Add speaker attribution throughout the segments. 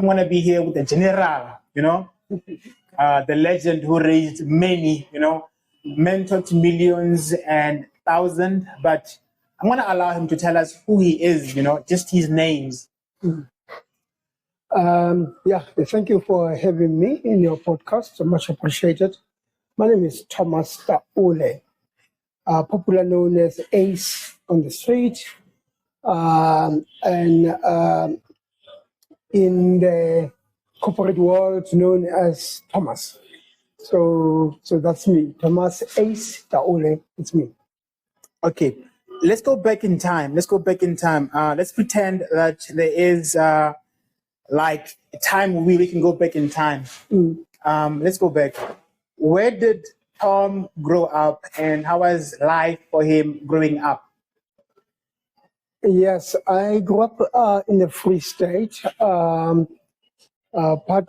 Speaker 1: I'm going to be here with the general, the legend who raised many, mentored millions and thousands. But I'm going to allow him to tell us who he is, just his names.
Speaker 2: Thank you for having me in your podcast. So much appreciated. My name is Thomas Taule, popular known as Ace on the street, and in the corporate world known as Thomas. So that's me, Thomas Ace Taule. It's me.
Speaker 1: Okay, let's go back in time. Let's pretend that there is like a time where we can go back in time. Let's go back. Where did Tom grow up, and how was life for him growing up?
Speaker 2: Yes, I grew up in the Free State. Part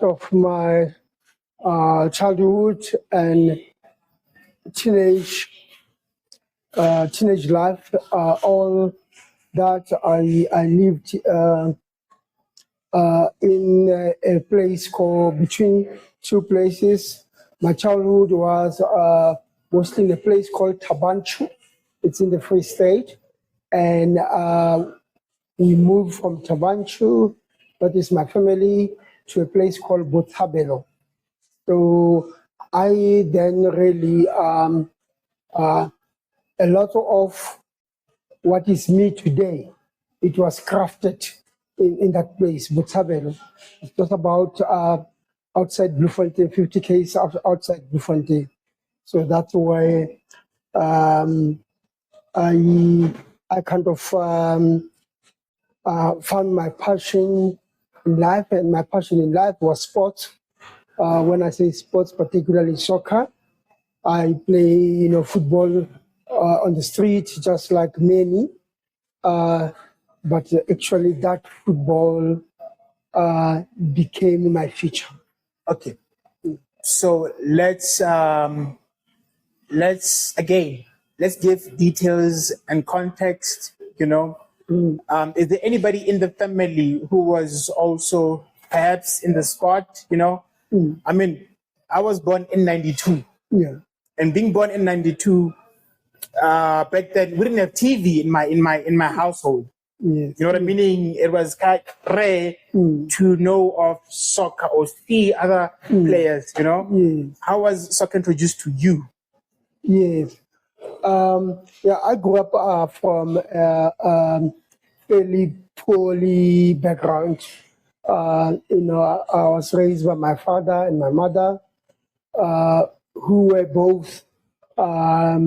Speaker 2: of my childhood and teenage life, all that I lived in a place called between two places. My childhood was mostly in a place called Tabanchu. It's in the Free State. And we moved from Tabanchu, that is my family, to a place called Botshabelo. So I then really, a lot of what is me today, it was crafted in that place, Botshabelo. It was about outside Bloemfontein, 50 km outside Bloemfontein. So that's why I kind of found my passion in life, and my passion in life was sports. When I say sports, particularly soccer, I play, football on the street, just like many. But actually, that football became my future.
Speaker 1: Okay, so let's give details and context. Is there anybody in the family who was also perhaps in the sport? I mean, I was born in '92.
Speaker 2: Yeah.
Speaker 1: And being born in '92, back then we didn't have TV in my household.
Speaker 2: Yes.
Speaker 1: You know what I mean? It was quite rare to know of soccer or see other players.
Speaker 2: Yes.
Speaker 1: How was soccer introduced to you?
Speaker 2: Yes. I grew up from fairly poorly background. I was raised by my father and my mother, who were both, my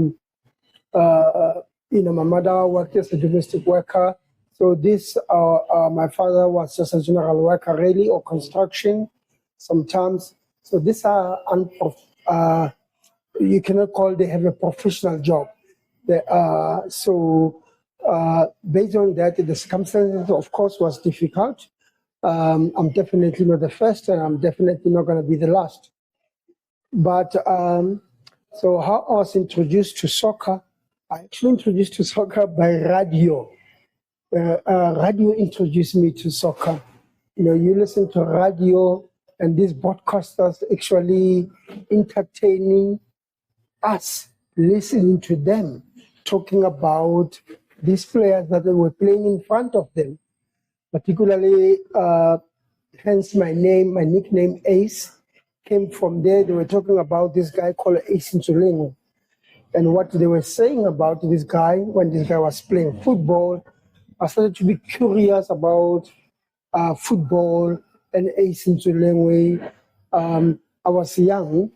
Speaker 2: mother worked as a domestic worker. So my father was just a general worker, really, or construction sometimes. So these are you cannot call they have a professional job. Based on that, the circumstances, of course, was difficult. I'm definitely not the first, and I'm definitely not going to be the last. But so how I was introduced to soccer, I actually introduced to soccer by radio. Radio introduced me to soccer. You listen to radio, and these broadcasters actually entertaining us, listening to them, talking about these players that they were playing in front of them. Particularly, hence my nickname Ace came from there. They were talking about this guy called Ace Ntsoelengoe. And what they were saying about this guy, when this guy was playing football, I started to be curious about football and Ace Ntsoelengoe. I was young,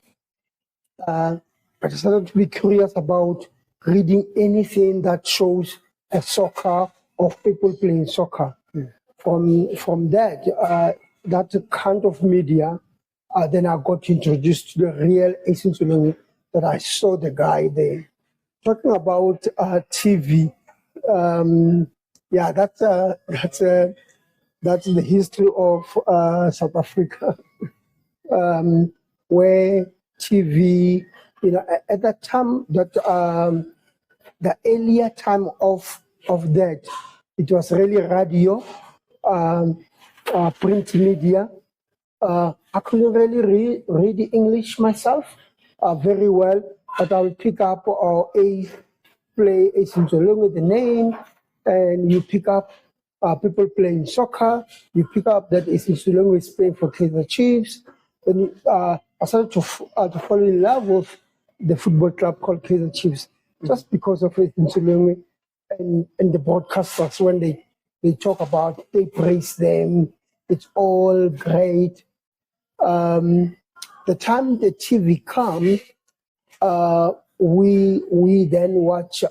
Speaker 2: but I started to be curious about reading anything that shows a soccer of people playing soccer. From that kind of media, then I got introduced to the real Ace Ntsoelengoe, that I saw the guy there. Talking about TV, that's the history of South Africa, where TV, at that time, that the earlier time of that, it was really radio, print media, I couldn't really read the English myself very well, but I will pick up play with the name, and you pick up people playing soccer. You pick up that Isinsulungu is playing for Kaizer Chiefs. Then I started to fall in love with the football club called Kaizer Chiefs just because of Isinsulungu and the broadcasters when they talk about, they praise them. It's all great. The time the TV comes, we then watch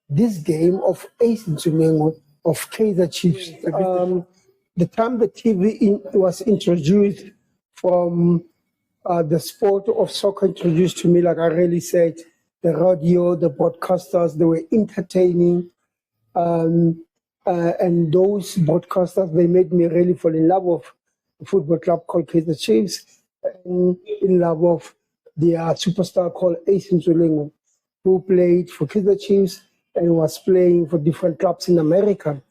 Speaker 2: this game of Ace Nsumengo of Kaizer Chiefs. The time the TV was introduced from the sport of soccer introduced to me, like I really said, the radio, the broadcasters, they were entertaining. And those broadcasters, they made me really fall in love with a football club called Kaizer Chiefs, and in love with their superstar called Ace Nsumengo, who played for Kaizer Chiefs and was playing for different clubs in America.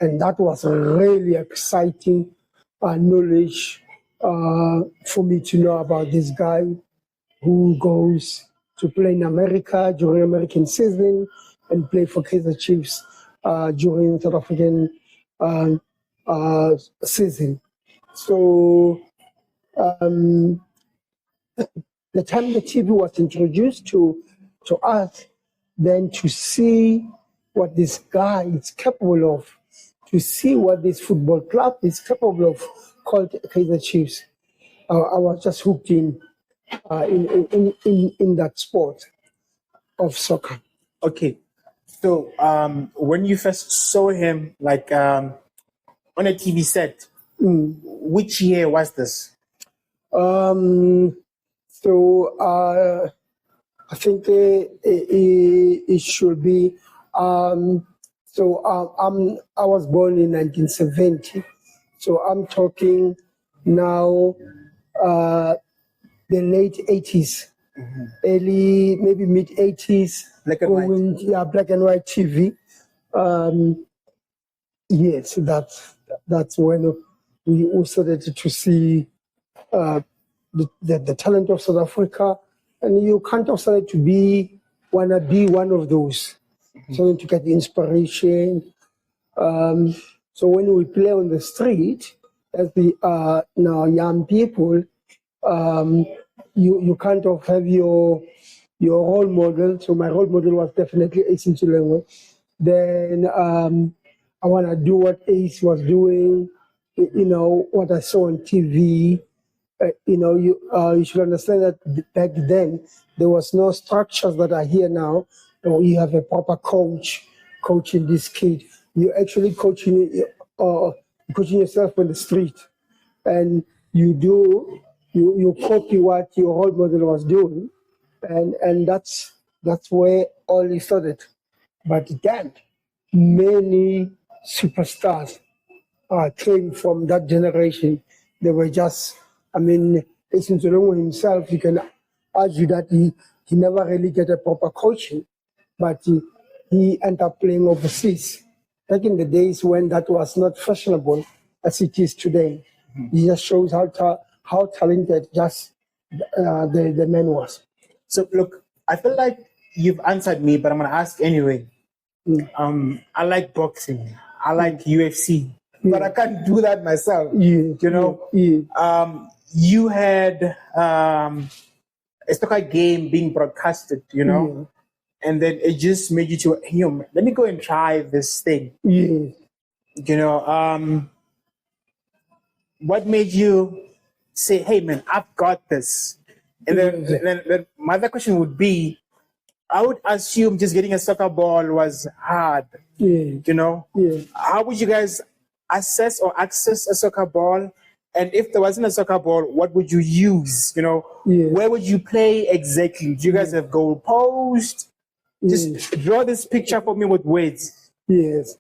Speaker 2: And that was a really exciting knowledge for me to know about this guy who goes to play in America during American season and play for Kaizer Chiefs during South African season. So the time the TV was introduced to us, then to see what this guy is capable of, to see what this football club is capable of, called Kaizer Chiefs, I was just hooked in that sport of soccer.
Speaker 1: Okay. So when you first saw him, like on a TV set, which year was this?
Speaker 2: I think it should be. I was born in 1970, so I'm talking now the late 80s, early maybe mid 80s.
Speaker 1: Black and white.
Speaker 2: Yeah, black and white TV. Yes, that's when we started to see the talent of South Africa, and you kind of started to wanna be one of those, starting to get the inspiration. So when we play on the street, as the now young people, you kind of have your role model. So my role model was definitely Ace Nsumengo. Then I want to do what Ace was doing, what I saw on TV. You should understand that back then there was no structures that are here now. You have a proper coach coaching this kid. You're actually coaching yourself on the street, and you copy what your role model was doing, and that's where all it started. But then many superstars came from that generation. They were just, Ace Nsumengo himself, you can argue that he never really get a proper coaching, but he ended up playing overseas. Back in the days when that was not fashionable as it is today. It just shows how talented just the man was.
Speaker 1: So look, I feel like you've answered me, but I'm gonna ask anyway. I like boxing. I like UFC, but I can't do that myself. You had a soccer game being broadcasted, and then it just made you to, let me go and try this thing. What made you say, hey man, I've got this? And then my other question would be, I would assume just getting a soccer ball was hard. How would you guys assess or access a soccer ball? And if there wasn't a soccer ball, what would you use? Where would you play exactly? Do you guys have goal post? Just draw this picture for me with words.
Speaker 2: Yes.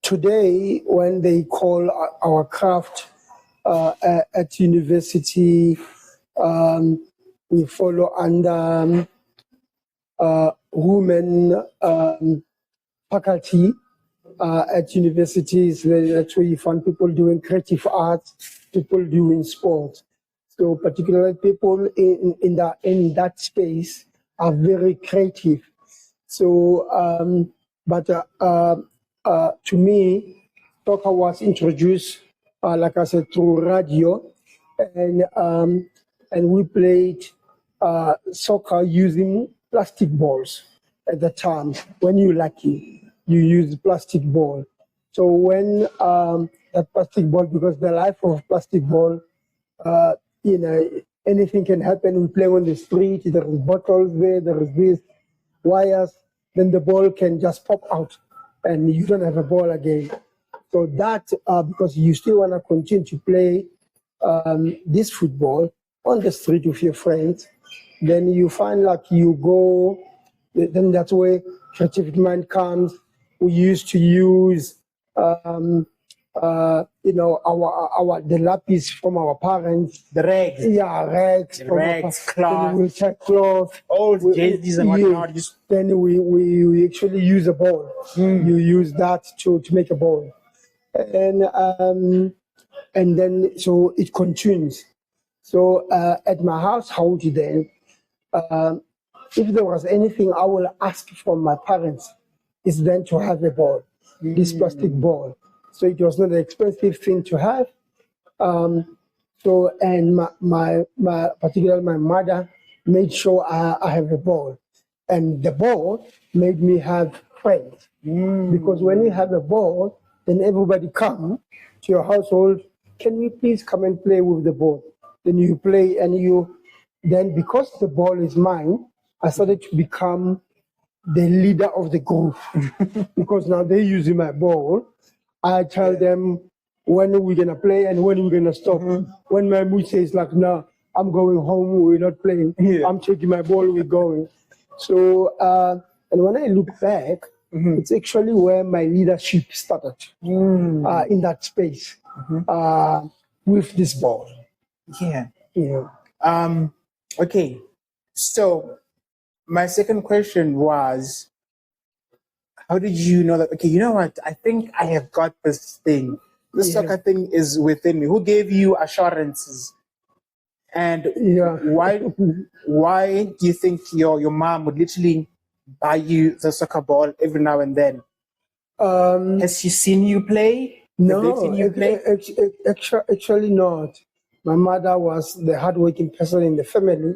Speaker 2: Today, when they call our craft at university, we follow under women faculty. at universities, that's where you find people doing creative arts, people doing sports. So particularly people in that space are very creative. So, to me, soccer was introduced, like I said, through radio, and we played soccer using plastic balls at the time. When you're lucky, you use plastic ball. So when that plastic ball, because the life of plastic ball, anything can happen. We play on the street, there is bottles there is this, wires, then the ball can just pop out and you don't have a ball again. So that, because you still want to continue to play this football on the street with your friends, then you find like you go, then that's where creative mind comes. We used to use, the lapis from our parents.
Speaker 1: The rags.
Speaker 2: Yeah, rags.
Speaker 1: The rags, cloth.
Speaker 2: Then we'll take cloth.
Speaker 1: Old jerseys and whatnot.
Speaker 2: Yes. Then we actually use a ball. You use that to make a ball. And then, so it continues. So at my household then, if there was anything I will ask from my parents, is then to have a ball, this plastic ball. So it was not an expensive thing to have. So, and my particularly my mother made sure I have a ball. And the ball made me have friends. Because when you have a ball, then everybody come to your household, can we please come and play with the ball? Then you play, and then because the ball is mine, I started to become the leader of the group. Because now they're using my ball. I tell them when are we gonna play and when are we gonna stop. When my mood says like, no, I'm going home, we're not playing. I'm taking my ball, we're going. So, and when I look back, it's actually where my leadership started, in that space, with this ball.
Speaker 1: Yeah.
Speaker 2: Yeah.
Speaker 1: Okay. So my second question was, how did you know that, okay, you know what, I think I have got this thing. This soccer thing is within me. Who gave you assurances? And why do you think your mom would literally buy you the soccer ball every now and then? Has she seen you play?
Speaker 2: No, actually not. My mother was the hardworking person in the family.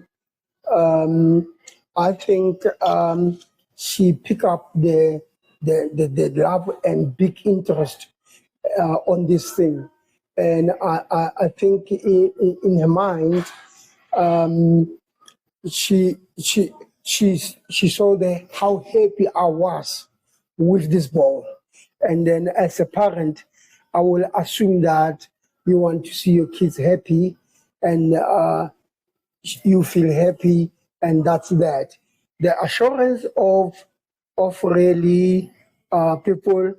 Speaker 2: I think she picked up the love and big interest on this thing, and I think in her mind, she saw how happy I was with this ball, and then as a parent, I will assume that you want to see your kids happy, and you feel happy, and that's that. The assurance of really people.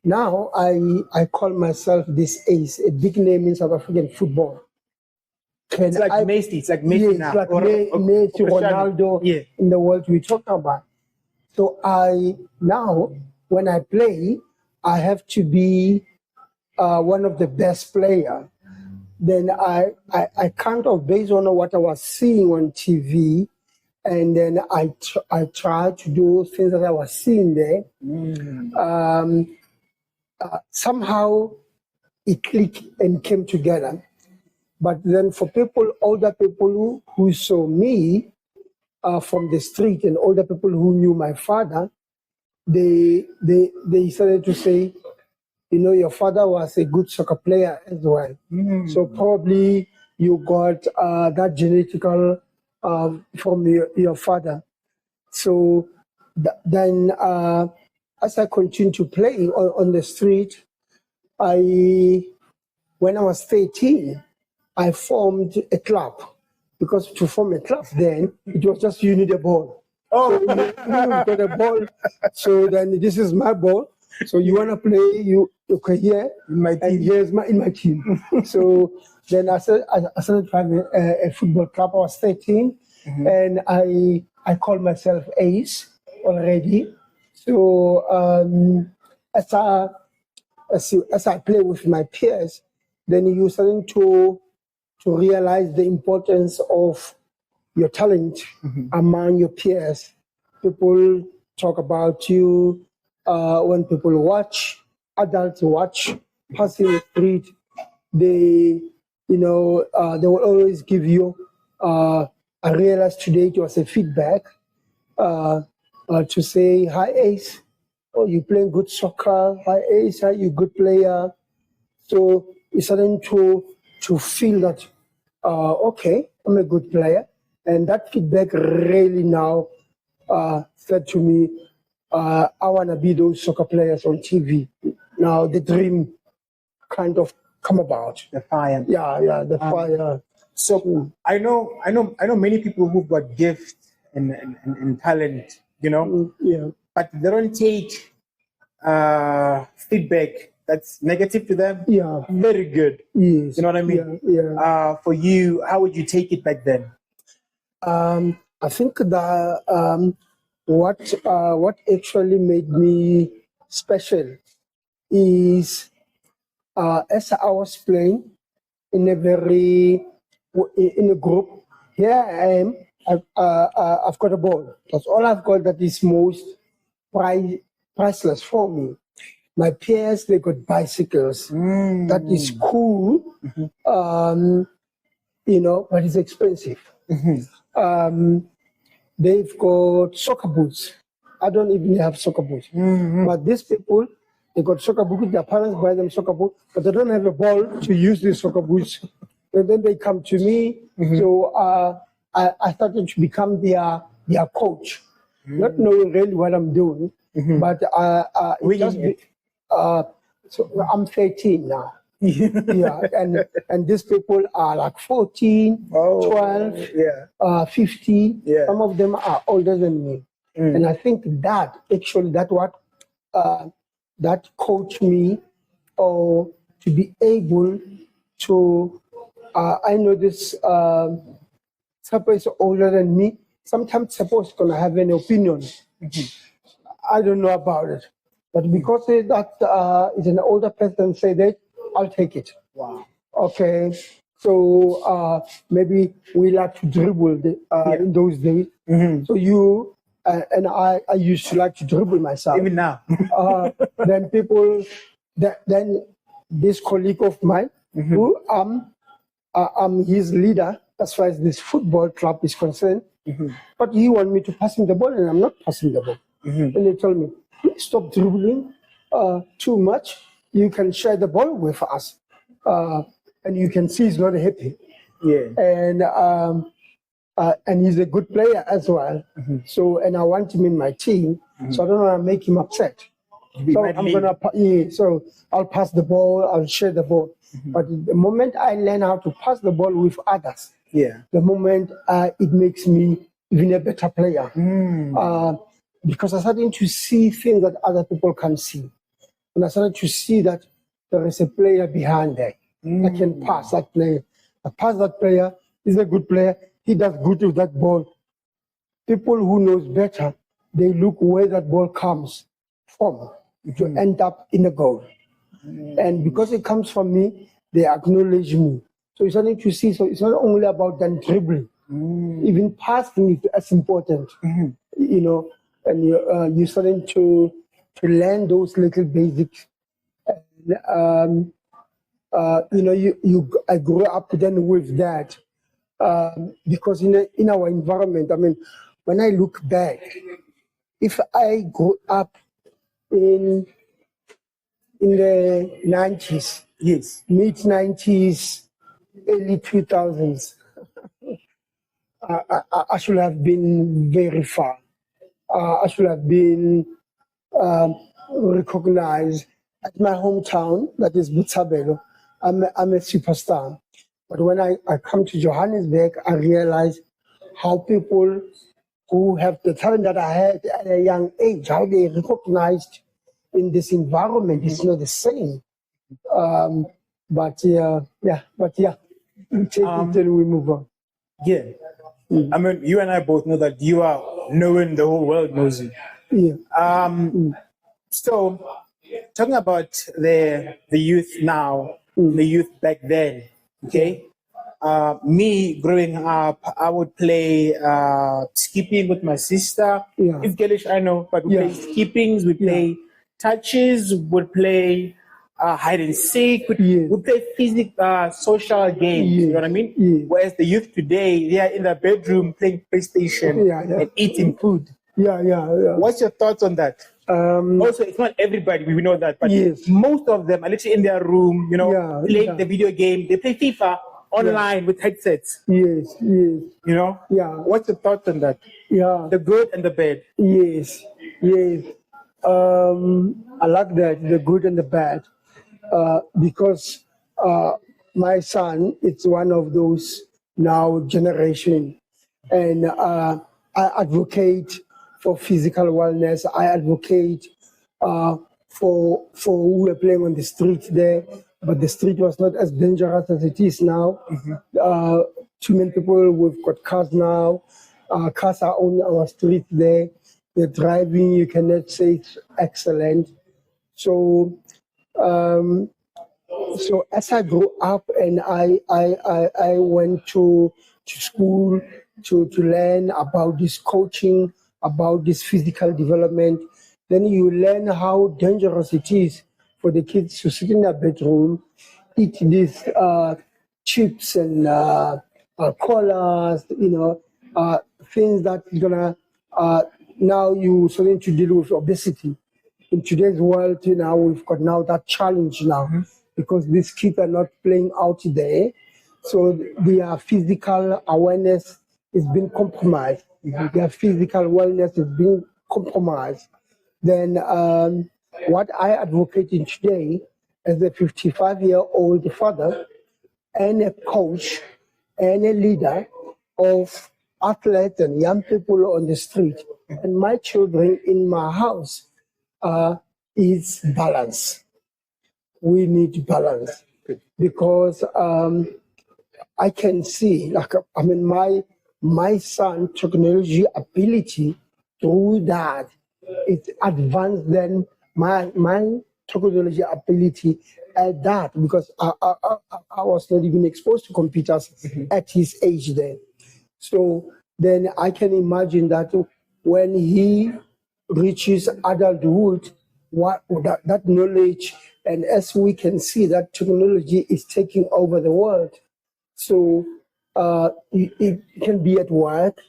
Speaker 2: Now I call myself this ace, a big name in South African football.
Speaker 1: It's like Messi. It's like Messi now.
Speaker 2: Like Messi, Ronaldo in the world we're talking about. So now when I play, I have to be one of the best players. Then I kind of, based on what I was seeing on TV, and then I tried to do things that I was seeing there. Somehow it clicked and came together. But then for people, older people who saw me from the street, and older people who knew my father, they started to say, you know, your father was a good soccer player as well. So probably you got that genetical from your father. So then as I continued to play on the street, when I was 13, I formed a club, because to form a club then, it was just you need a ball. So you got a ball, so then this is my ball. So you want to play, okay, here, and here's in my team. So then I started having a football club. I was 13, and I called myself Ace already. So as I play with my peers, then you're starting to realize the importance of your talent among your peers. People talk about you when people watch, adults watch, passing the street. They, they will always give you. I realized today it was a feedback to say, "Hi Ace, oh you playing good soccer. Hi Ace, hi you good player." So you're starting to feel that, okay, I'm a good player. And that feedback really now said to me, I want to be those soccer players on TV. Now the dream kind of come about.
Speaker 1: The fire.
Speaker 2: Yeah, the fire.
Speaker 1: So I know many people who've got gifts and talent,
Speaker 2: Yeah.
Speaker 1: but they don't take feedback that's negative to them.
Speaker 2: Yeah.
Speaker 1: Very good.
Speaker 2: Yes.
Speaker 1: You know what I mean?
Speaker 2: Yeah.
Speaker 1: For you, how would you take it back then?
Speaker 2: I think that what actually made me special is as I was playing in a group. Here I am. I've got a ball. That's all I've got. That is most priceless for me. My peers, they got bicycles. That is cool. But it's expensive. They've got soccer boots. I don't even have soccer boots. But these people, they got soccer boots. Their parents buy them soccer boots, but they don't have a ball to use these soccer boots. And then they come to me. So I started to become their coach, not knowing really what I'm doing. But so I'm 13 now. Yeah, and these people are like 14, 12, 15.
Speaker 1: Yeah.
Speaker 2: Some of them are older than me. And I think that coached me or to be able to, I know this Sapo is older than me. Sometimes Sapo is going to have an opinion. I don't know about it. But because that is an older person say that, I'll take it.
Speaker 1: Wow.
Speaker 2: Okay. So maybe we like to dribble in those days. So you and I used to like to dribble myself.
Speaker 1: Even now.
Speaker 2: Then then this colleague of mine, who I'm his leader as far as this football club is concerned, but he wanted me to pass him the ball, and I'm not passing the ball. And they told me, please stop dribbling too much. You can share the ball with us. And you can see he's not happy.
Speaker 1: Yeah.
Speaker 2: And he's a good player as well. So, and I want him in my team, so I don't want to make him upset. So so I'll pass the ball, I'll share the ball. But the moment I learn how to pass the ball with others, the moment it makes me even a better player. Because I started to see things that other people can't see. And I started to see that there is a player behind there that can pass that player. I pass that player, he's a good player, he does good with that ball. People who knows better, they look where that ball comes from to end up in the goal. And because it comes from me, they acknowledge me. So you're starting to see, so it's not only about then dribbling. Even passing is as important, and you're starting to learn those little basics. I grew up then with that because in our environment, I mean, when I look back, if I grew up in the 90s, mid 90s, early 2000s, I should have been very far. I should have been recognized at my hometown, that is Botshabelo. I'm a superstar. But when I come to Johannesburg, I realize how people who have the talent that I had at a young age, how they recognized in this environment is not the same. But we take it until we move on.
Speaker 1: Yeah. I mean, you and I both know that you are known, the whole world knows you.
Speaker 2: Yeah.
Speaker 1: So talking about the youth now, the youth back then. Okay, me growing up, I would play skipping with my sister.
Speaker 2: Yeah.
Speaker 1: It's Gaelish, I know, but we
Speaker 2: Yeah.
Speaker 1: play skippings, we play touches, we play hide and seek,
Speaker 2: Yes.
Speaker 1: we play social games. You know what I mean?
Speaker 2: Yes.
Speaker 1: Whereas the youth today, they are in their bedroom playing PlayStation and eating food.
Speaker 2: Yeah.
Speaker 1: What's your thoughts on that? Also, it's not everybody, we know that, but
Speaker 2: Yes.
Speaker 1: most of them are literally in their room, playing the video game. They play FIFA online with headsets.
Speaker 2: Yes. Yeah.
Speaker 1: What's your thoughts on that?
Speaker 2: Yeah.
Speaker 1: The good and the bad.
Speaker 2: Yes. I like that, the good and the bad, because my son is one of those now generation, and I advocate for physical wellness. I advocate for who were playing on the street there, but the street was not as dangerous as it is now. Too many people, we've got cars now. Cars are on our street there. The driving, you cannot say it's excellent. So, so as I grew up and I went to school to learn about this coaching, about this physical development, then you learn how dangerous it is for the kids to sit in a bedroom, eat these chips and colas, things that gonna now you starting to deal with obesity. In today's world, we've got now that challenge now, because these kids are not playing out there, so their physical awareness is being compromised. Their physical wellness is being compromised. Then what I advocate in today as a 55-year-old father and a coach and a leader of athletes and young people on the street, and my children in my house, is balance. We need balance, because I can see, my son technology ability through that, it's advanced than my technology ability at that, because I was not even exposed to computers at his age then. So then I can imagine that when he reaches adulthood, that knowledge, and as we can see, that technology is taking over the world. So it can be at work,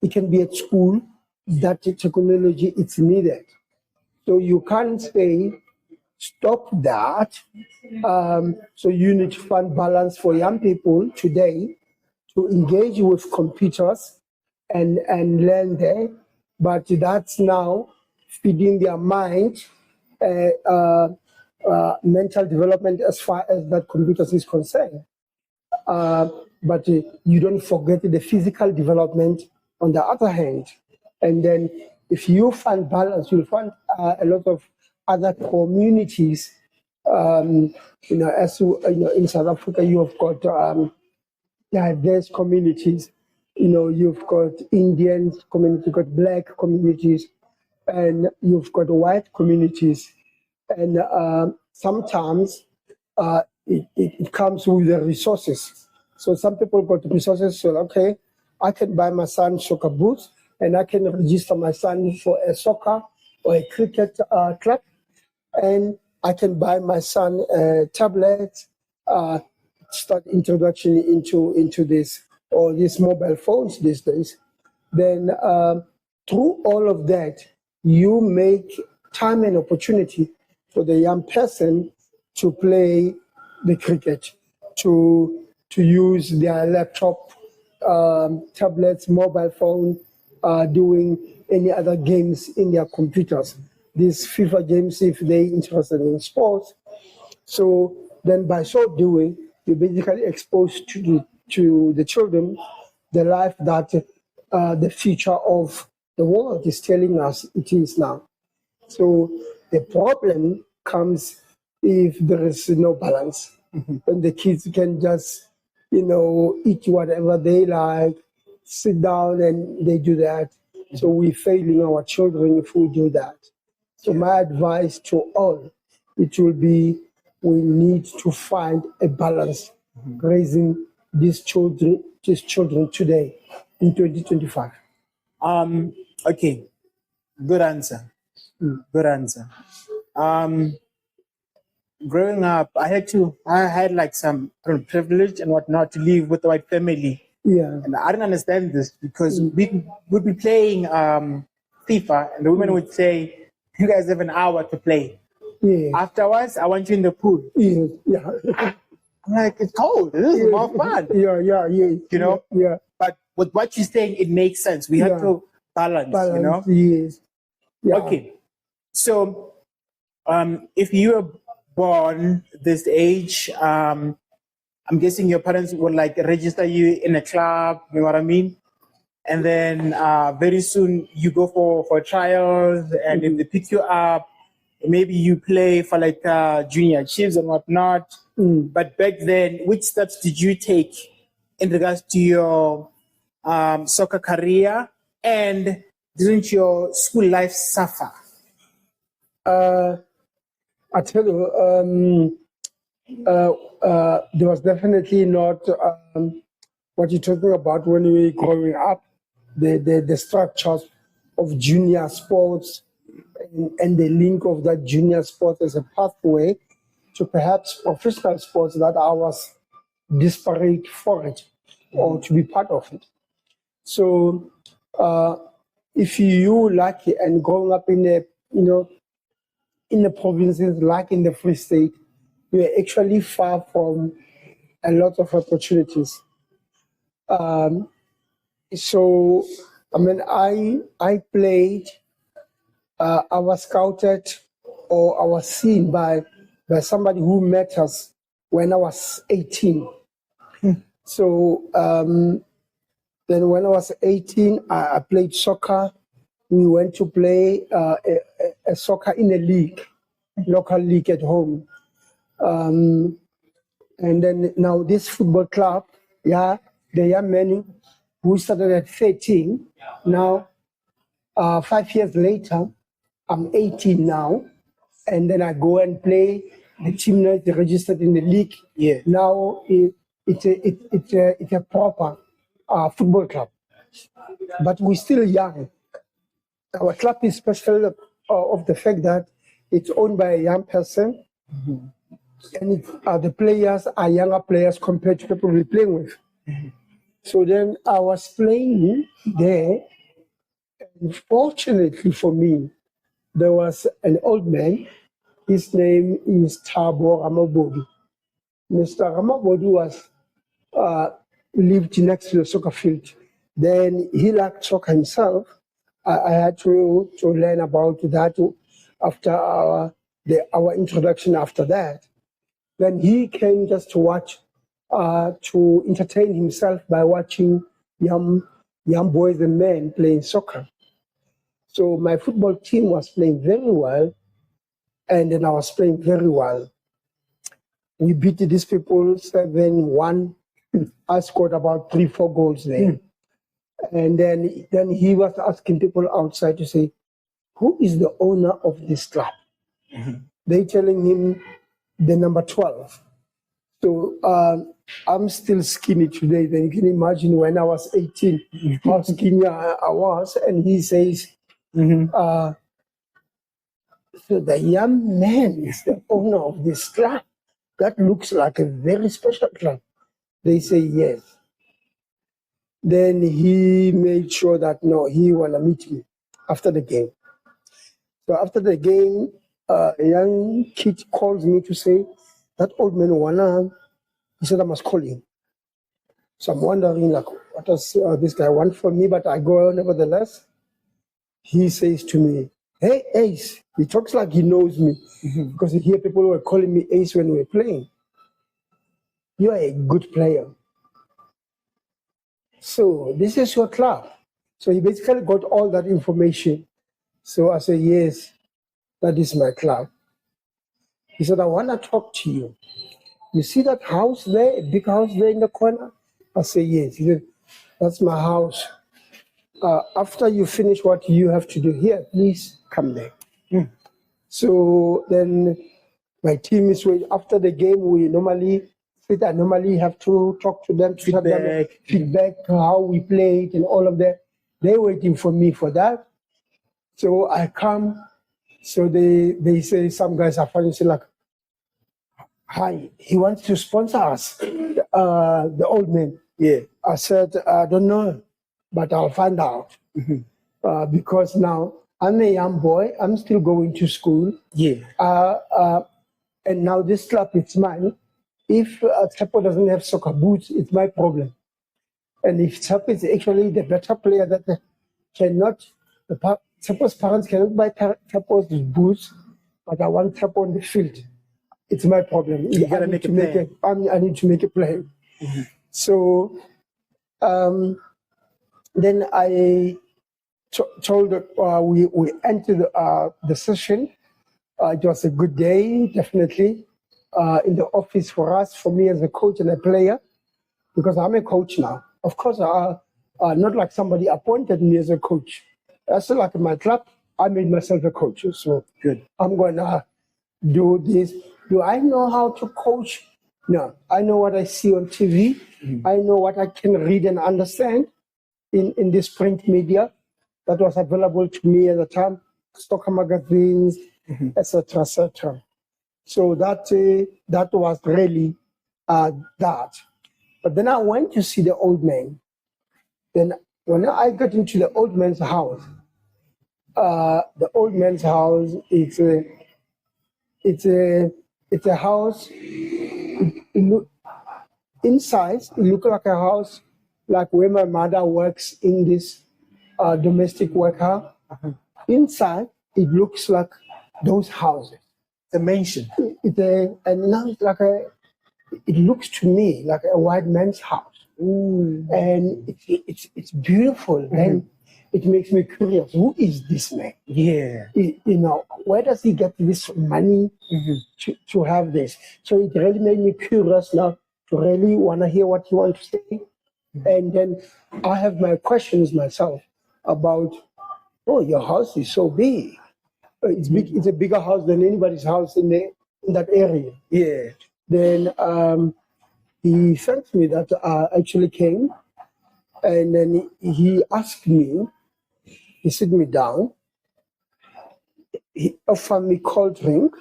Speaker 2: it can be at school, that technology is needed. So you can't say, stop that. So you need to find balance for young people today to engage with computers and learn there, but that's now feeding their mind mental development as far as that computers is concerned. But you don't forget the physical development on the other hand. And then if you find balance, you'll find a lot of other communities. As in South Africa, you have got diverse communities. You've got Indian community, you've got black communities, and you've got white communities. And sometimes it comes with the resources. So some people got the resources, so okay, I can buy my son soccer boots, and I can register my son for a soccer or a cricket club, and I can buy my son a tablet, start introduction into this, or these mobile phones these days. Then through all of that, you make time and opportunity for the young person to play the cricket, to use their laptop, tablets, mobile phone, doing any other games in their computers. These FIFA games, if they're interested in sports. So then by so doing, you basically expose to the children the life that the future of the world is telling us it is now. So the problem comes if there is no balance, and the kids can just, eat whatever they like, sit down and they do that. So we're failing our children if we do that. So my advice to all it will be we need to find a balance raising these children today in 2025.
Speaker 1: Okay, good answer. Good answer. Growing up, I had like some privilege and whatnot to live with the white family.
Speaker 2: Yeah.
Speaker 1: And I didn't understand this because we would be playing FIFA, and the women would say, "You guys have an hour to play.
Speaker 2: Yeah.
Speaker 1: Afterwards, I want you in the pool."
Speaker 2: Yeah. Yeah.
Speaker 1: I'm like, "It's cold. This is more fun."
Speaker 2: Yeah.
Speaker 1: You know?
Speaker 2: Yeah.
Speaker 1: But with what you're saying, it makes sense. We have
Speaker 2: Yeah.
Speaker 1: to balance, you know?
Speaker 2: Yes. Yeah.
Speaker 1: Okay. So, if you were born this age, I'm guessing your parents would like register you in a club, you know what I mean? And then very soon you go for trials, and if they pick you up, maybe you play for like junior chiefs and whatnot. But back then, which steps did you take in regards to your soccer career, and didn't your school life suffer?
Speaker 2: I tell you, there was definitely not what you're talking about when we were growing up, the structures of junior sports and the link of that junior sport as a pathway to perhaps professional sports that I was disparate for it or to be part of it. So if you lucky and growing up in in the provinces like in the Free State, you're actually far from a lot of opportunities. So I mean, I played. I was scouted, or I was seen by somebody who met us when I was 18. So then, when I was 18, I played soccer. We went to play a soccer in a league, local league at home. And then now this football club, yeah, the young men who started at 13, now 5 years later, I'm 18 now, and then I go and play. The team now is registered in the league.
Speaker 1: Yeah.
Speaker 2: Now it's a proper football club, but we're still young. Our club is special of the fact that it's owned by a young person, and the players are younger players compared to people we're playing with. So then I was playing there, and fortunately for me, there was an old man. His name is Thabo Ramabodi. Mr. Ramabodi was lived next to the soccer field. Then he liked soccer himself. I had to learn about that after our introduction. After that, then he came just to watch, to entertain himself by watching young boys and men playing soccer. So my football team was playing very well, and then I was playing very well. We beat these people 7-1. I scored about 3-4 goals there. And then he was asking people outside to say, who is the owner of this club? They telling him the number 12. So I'm still skinny today. Then you can imagine when I was 18, how skinny I was. And he says, so the young man is the owner of this club. That looks like a very special club. They say yes. Then he made sure that no, he wanna meet me after the game. So after the game, a young kid calls me to say that old man wanna. He said I must call him. So I'm wondering like, what does this guy want from me? But I go nevertheless. He says to me, "Hey Ace," he talks like he knows me because he hear people were calling me Ace when we were playing. "You are a good player. So this is your club." So he basically got all that information. So I said, "Yes, that is my club." He said, "I want to talk to you. You see that house there, a big house there in the corner?" I said, "Yes." He said, "That's my house. After you finish what you have to do here, please come there." So then My team is waiting. After the game, we normally sit. I normally have to talk to them, to tell them feedback, how we played and all of that. They're waiting for me for that. So I come. So they say, some guys are funny, say like, hi, he wants to sponsor us, the old man.
Speaker 1: Yeah.
Speaker 2: I said, I don't know, but I'll find out. Because now I'm a young boy, I'm still going to school.
Speaker 1: Yeah.
Speaker 2: And now this club, it's mine. If Tsepo doesn't have soccer boots, it's my problem. And if Tsepo is actually the better player that cannot, Tsepo's parents cannot buy Tsepo's boots, but I want Tsepo on the field. It's my problem.
Speaker 1: You gotta make a plan.
Speaker 2: I need to make a plan. So then I told we entered the session. It was a good day, definitely, in the office for us, for me as a coach and a player, because I'm a coach now. Of course, not like somebody appointed me as a coach. That's like in my club, I made myself a coach. So
Speaker 1: good.
Speaker 2: I'm gonna do this. Do I know how to coach? No, I know what I see on TV. I know what I can read and understand in this print media that was available to me at the time, soccer magazines, etc., etc. So that was really that. But then I went to see the old man. Then when I got into the old man's house, the old man's house, it's a house. Inside, it looks like a house like where my mother works in this domestic worker. Inside, it looks like those houses.
Speaker 1: The mansion.
Speaker 2: And now it's like it looks to me like a white man's house. And it's beautiful. And it makes me curious. Who is this man?
Speaker 1: Yeah.
Speaker 2: Where does he get this money to have this? So it really made me curious now to really want to hear what he wants to say. And then I have my questions myself about, oh, your house is so big. It's big. It's a bigger house than anybody's house in that area.
Speaker 1: Yeah.
Speaker 2: Then he sent me that I actually came, and then he asked me, he sit me down, he offered me cold drink.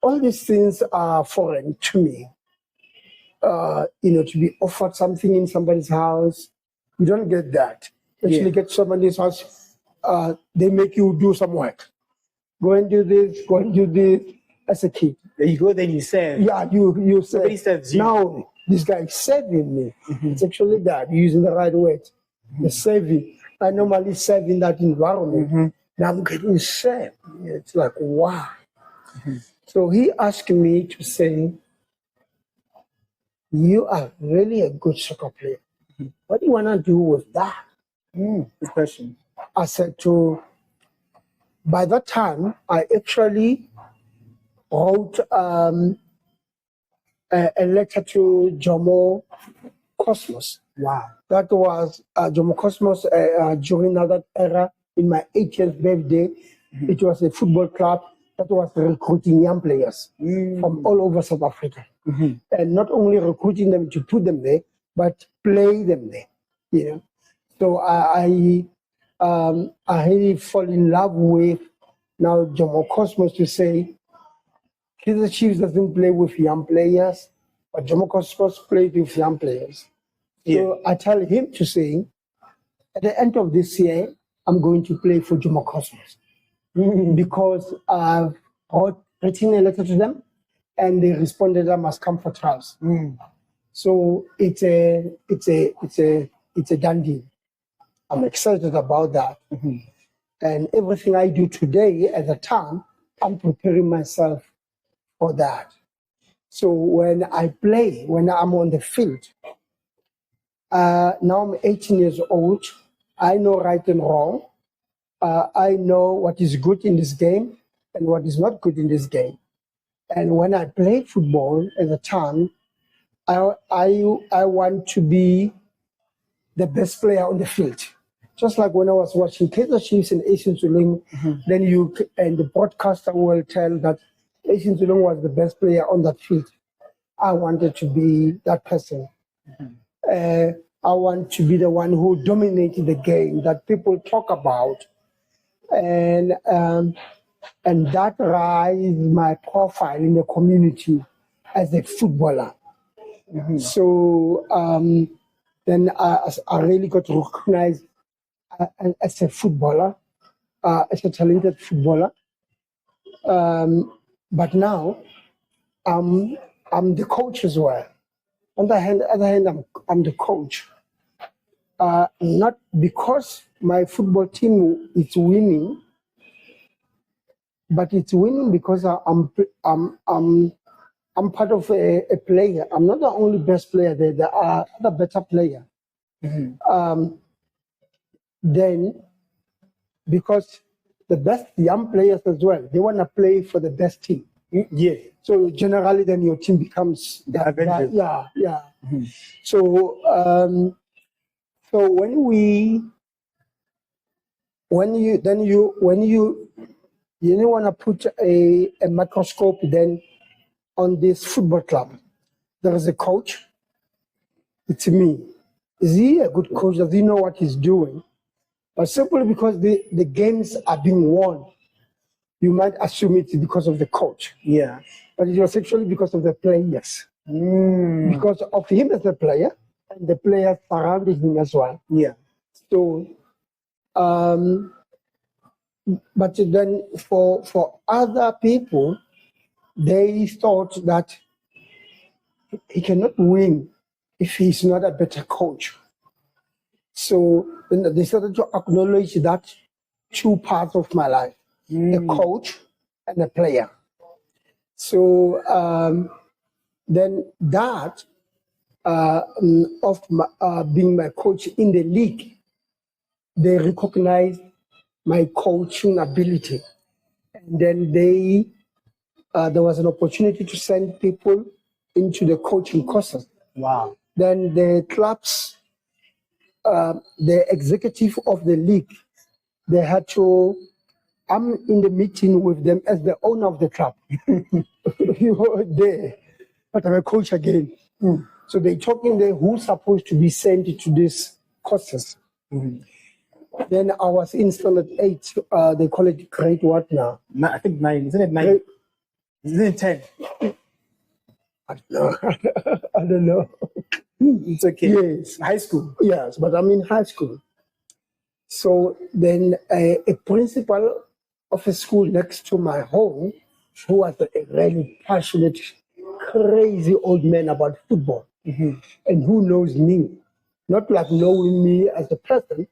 Speaker 2: All these things are foreign to me. To be offered something in somebody's house, you don't get that. Actually get somebody's house, they make you do some work. Go and do this, go and do this as a kid.
Speaker 1: There you go, then you serve.
Speaker 2: Yeah, you serve.
Speaker 1: Somebody serves you.
Speaker 2: Now, this guy is serving me. It's actually that, using the right word. The serving. I normally serve in that environment. Now I'm getting served. It's like, wow. So he asked me to say, you are really a good soccer player. What do you want to do with that?
Speaker 1: Good question.
Speaker 2: I said by that time, I actually wrote a letter to Jomo Cosmos.
Speaker 1: Wow.
Speaker 2: That was Jomo Cosmos during that era, in my 80th birthday. It was a football club that was recruiting young players from all over South Africa. And not only recruiting them to put them there, but play them there. So I really fall in love with now Jomo Cosmos to say, Kaizer Chiefs doesn't play with young players, but Jomo Cosmos plays with young players. So I tell him to say, at the end of this year, I'm going to play for Jomo Cosmos because I've written a letter to them, and they responded, I must come for trials. So it's a done deal. I'm excited about that. And everything I do today at the time, I'm preparing myself for that. So when I play, when I'm on the field, now I'm 18 years old, I know right and wrong. I know what is good in this game and what is not good in this game. And when I played football at the time, I want to be the best player on the field. Just like when I was watching Kaizer Chiefs and Asian Suling, then and the broadcaster will tell that Asian Zulong was the best player on that field. I wanted to be that person. I want to be the one who dominated the game that people talk about, and that raised my profile in the community as a footballer. So then I really got recognized as a footballer, as a talented footballer. But now I'm the coach as well. On the other hand, I'm the coach. Not because my football team is winning, but it's winning because I'm part of a player. I'm not the only best player there. There are other better players. Then, because the best young players as well, they want to play for the best team.
Speaker 1: Yeah.
Speaker 2: So generally, then your team becomes
Speaker 1: The Avengers.
Speaker 2: Yeah. So so when you want to put a microscope then on this football club, there is a coach. It's me. Is he a good coach? Does he know what he's doing? But simply because the games are being won, you might assume it's because of the coach.
Speaker 1: Yeah.
Speaker 2: But it was actually because of the players. Because of him as a player and the players surrounding him as well.
Speaker 1: Yeah.
Speaker 2: So, but then for other people, they thought that he cannot win if he's not a better coach. So then they started to acknowledge that two parts of my life, a coach and a player. So then that of being my coach in the league, they recognized my coaching ability. And then there was an opportunity to send people into the coaching courses.
Speaker 1: Wow.
Speaker 2: Then the clubs, the executive of the league, they had to, I'm in the meeting with them as the owner of the club. You were there, but I'm a coach again. So they talking there who's supposed to be sent to these courses. Then I was in standard 8, they call it grade what now?
Speaker 1: I think 9, isn't it 9? Isn't it 10?
Speaker 2: I don't know.
Speaker 1: It's okay.
Speaker 2: Yes.
Speaker 1: High school.
Speaker 2: Yes, but I'm in high school. So then a principal of a school next to my home, who was a really passionate, crazy old man about football, and who knows me, not like knowing me as a person,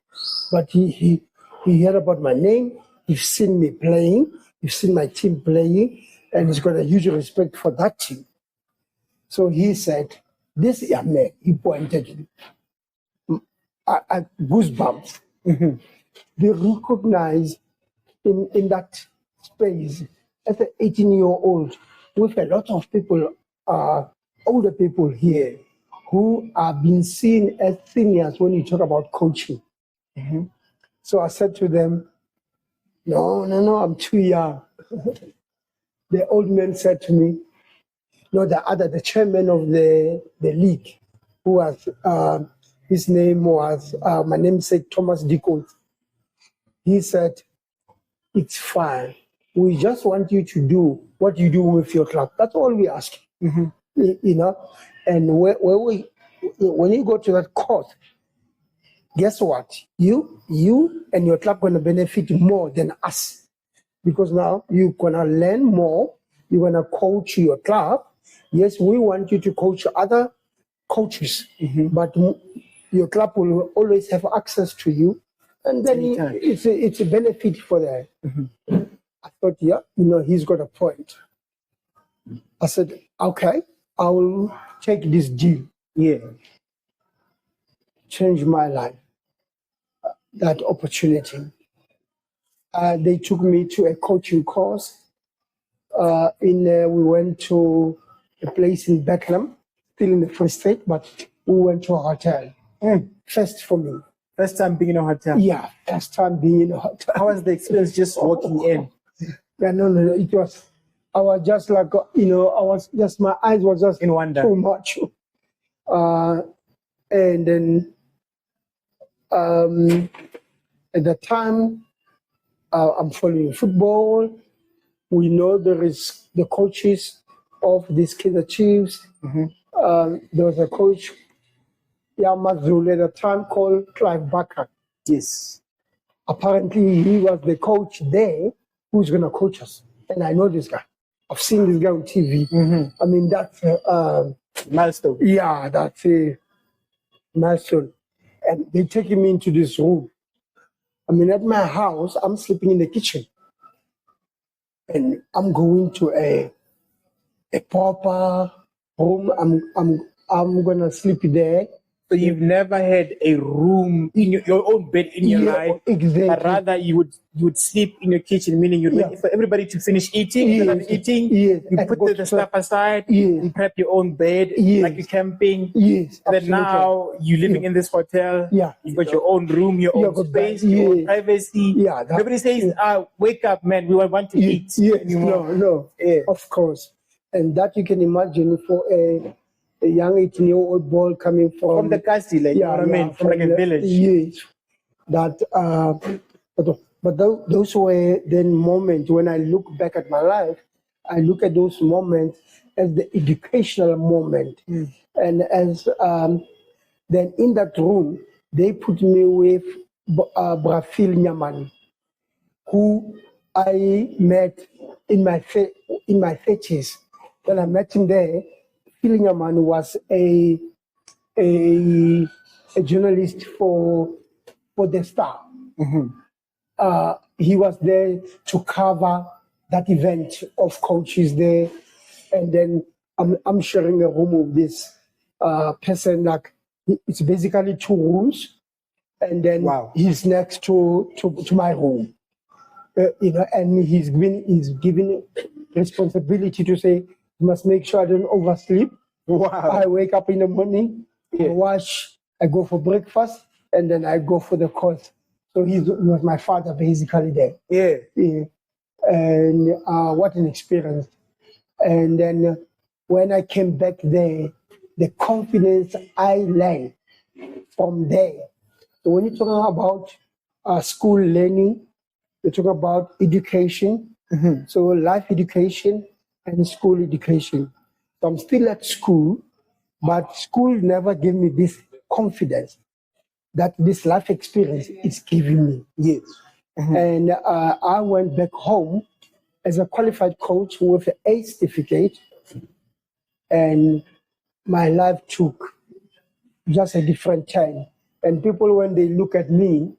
Speaker 2: but he heard about my name, he's seen me playing, he's seen my team playing, and he's got a huge respect for that team. So he said, this young man, he pointed at goosebumps. They recognize in that space as an 18-year-old with a lot of people, older people here, who are being seen as seniors when you talk about coaching. So I said to them, no, I'm too young. The old man said to me, no, the chairman of the league, who was, his name was, my namesake Thomas Dickold. He said, it's fine. We just want you to do what you do with your club. That's all we ask. You know, and when you go to that court, guess what? You and your club going to benefit more than us, because now you're going to learn more. You're going to coach your club. Yes, we want you to coach other coaches, but your club will always have access to you, and then it's a benefit for them. I thought, yeah, he's got a point. I said, okay, I will take this deal. Yeah, change my life. That opportunity. They took me to a coaching course. We went to a place in Bethlehem, still in the Free State, but we went to a hotel. First for me.
Speaker 1: First time being in a hotel?
Speaker 2: Yeah, first time being in a hotel.
Speaker 1: How was the experience just walking in?
Speaker 2: Yeah, no, it was I was just like, my eyes were just
Speaker 1: In wonder.
Speaker 2: too much. And then at the time, I'm following football. We know there is the coaches of these Kaizer Chiefs. There was a coach, Yamazulu at the time, called Clive Barker.
Speaker 1: Yes.
Speaker 2: Apparently, he was the coach there who's going to coach us. And I know this guy. I've seen this guy on TV. I mean, that's
Speaker 1: Milestone.
Speaker 2: yeah, that's a milestone. And they taking me into this room. I mean, at my house, I'm sleeping in the kitchen. And I'm going to a proper room. I'm gonna sleep there.
Speaker 1: So you've never had a room in your own bed in your life,
Speaker 2: exactly.
Speaker 1: but rather you would sleep in your kitchen, meaning you'd wait for everybody to finish eating, then after eating, you put the stuff aside, and prep your own bed, like you're camping.
Speaker 2: Yes,
Speaker 1: And then now you're living in this hotel. You've got your own room, your own space, your own privacy. Nobody says, wake up, man, we want to eat anymore.
Speaker 2: No, of course. And that you can imagine for a young 18-year-old boy coming from
Speaker 1: the castle, like, you know what I mean? From like a village.
Speaker 2: Yes. That, but those were then moments when I look back at my life, I look at those moments as the educational moment. And as then in that room, they put me with Brafil Nyamani, who I met in my 30s. When I met him there, Phil Nyamani was a journalist for the Star. He was there to cover that event of coaches there, and then I'm sharing a room with this person. Like, it's basically 2 rooms, and then he's next to my room. And he's given responsibility to say, you must make sure I don't oversleep. I wake up in the morning, I wash, I go for breakfast, and then I go for the course. So he was my father basically there. And what an experience. And then when I came back there, the confidence I learned from there. So when you're talking about school learning, you're talking about education. So life education and school education. So I'm still at school, but school never gave me this confidence that this life experience is giving me. And I went back home as a qualified coach with an A certificate, and my life took just a different turn. And people, when they look at me,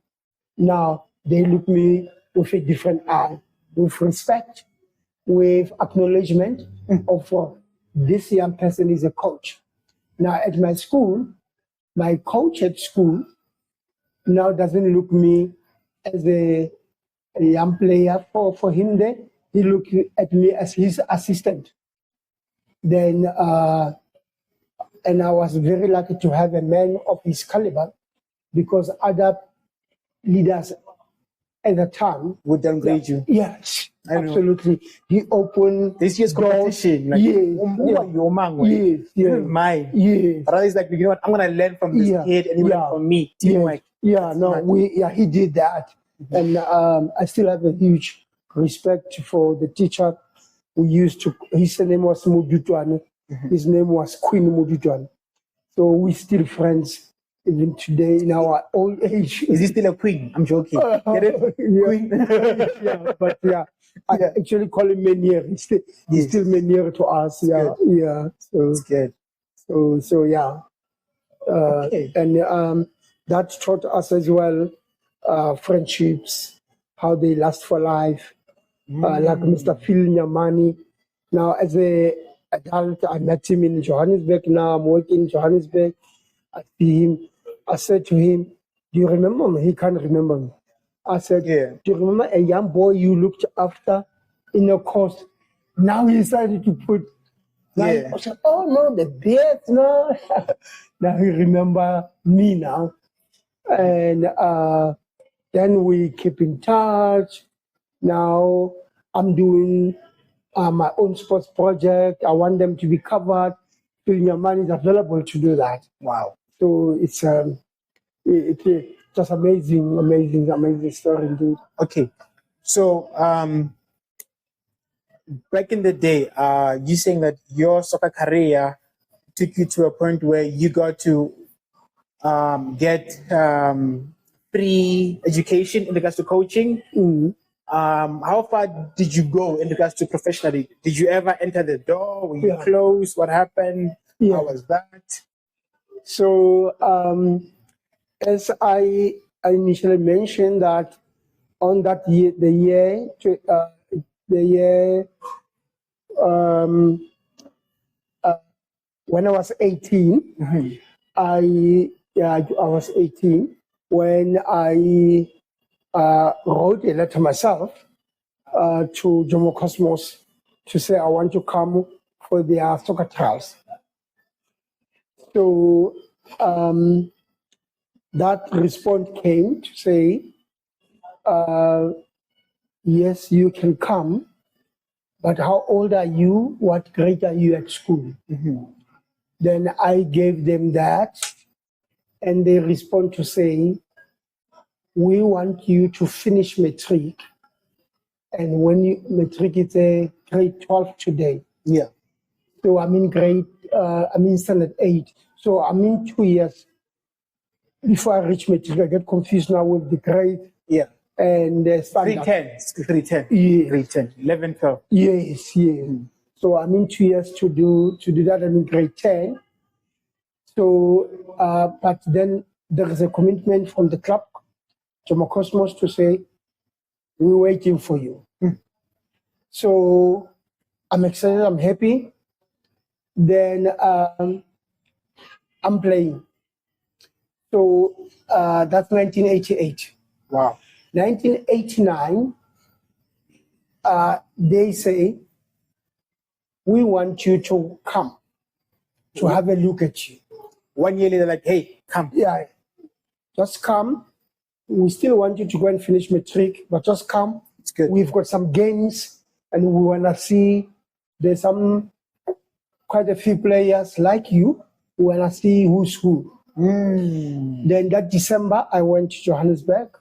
Speaker 2: now they look at me with a different eye, with respect, with acknowledgement of this young person is a coach. Now at my school, my coach at school now doesn't look me as a young player for him there. He looked at me as his assistant. Then, and I was very lucky to have a man of his caliber, because other leaders at the time
Speaker 1: would downgrade you.
Speaker 2: Yes, absolutely. He opened
Speaker 1: this year's competition. Like, mine.
Speaker 2: Yes.
Speaker 1: But it's like, you know what, I'm gonna learn from this kid and you learn from me. Teamwork.
Speaker 2: He did that. And I still have a huge respect for the teacher who used to, his name was Mudutwane. His name was Queen Mudutwane. So we're still friends even today in our old age.
Speaker 1: Is he still a queen? I'm joking. Get it? Queen.
Speaker 2: I actually call him Menier. He's still Menier to us. So
Speaker 1: it's good.
Speaker 2: So yeah. And that taught us as well friendships, how they last for life. Like Mr. Phil Nyamani. Now, as an adult, I met him in Johannesburg. Now I'm working in Johannesburg. I see him. I said to him, do you remember me? He can't remember me. I said, do you remember a young boy you looked after in your course? Now he decided to put, I said, oh no, the beard, no. Now he remember me now. And then we keep in touch. Now I'm doing my own sports project. I want them to be covered. Feeling your money is available to do that.
Speaker 1: Wow.
Speaker 2: So it's just amazing story indeed.
Speaker 1: Okay. So back in the day, you saying that your soccer career took you to a point where you got to get free education in regards to coaching. How far did you go in regards to professionally? Did you ever enter the door? Were you close? What happened?
Speaker 2: Yeah.
Speaker 1: How was that?
Speaker 2: So as I initially mentioned that on that year, when I was 18, I was 18 when I wrote a letter myself to Jomo Cosmos to say I want to come for their soccer trials. So that response came to say, yes, you can come, but how old are you? What grade are you at school? Then I gave them that, and they respond to say, we want you to finish matric, and when you matric is a grade 12 today.
Speaker 1: Yeah.
Speaker 2: So I'm in standard 8. So I'm in 2 years before I reach matric. I get confused now with the grade.
Speaker 1: Yeah.
Speaker 2: And standard.
Speaker 1: 310.
Speaker 2: Yes.
Speaker 1: 310. 11, 12.
Speaker 2: Yes. So I'm in 2 years to do that. I'm in grade 10. So, but then there is a commitment from the club, Jomo Cosmos, to say, we're waiting for you. So I'm excited, I'm happy. Then I'm playing. So that's 1988.
Speaker 1: Wow.
Speaker 2: 1989, they say, we want you to come to have a look at you.
Speaker 1: 1 year later, like, hey, come.
Speaker 2: Yeah, just come. We still want you to go and finish matric, but just come.
Speaker 1: It's good.
Speaker 2: We've got some games, and we want to see. There's quite a few players like you. We want to see who's who. Then that December, I went to Johannesburg.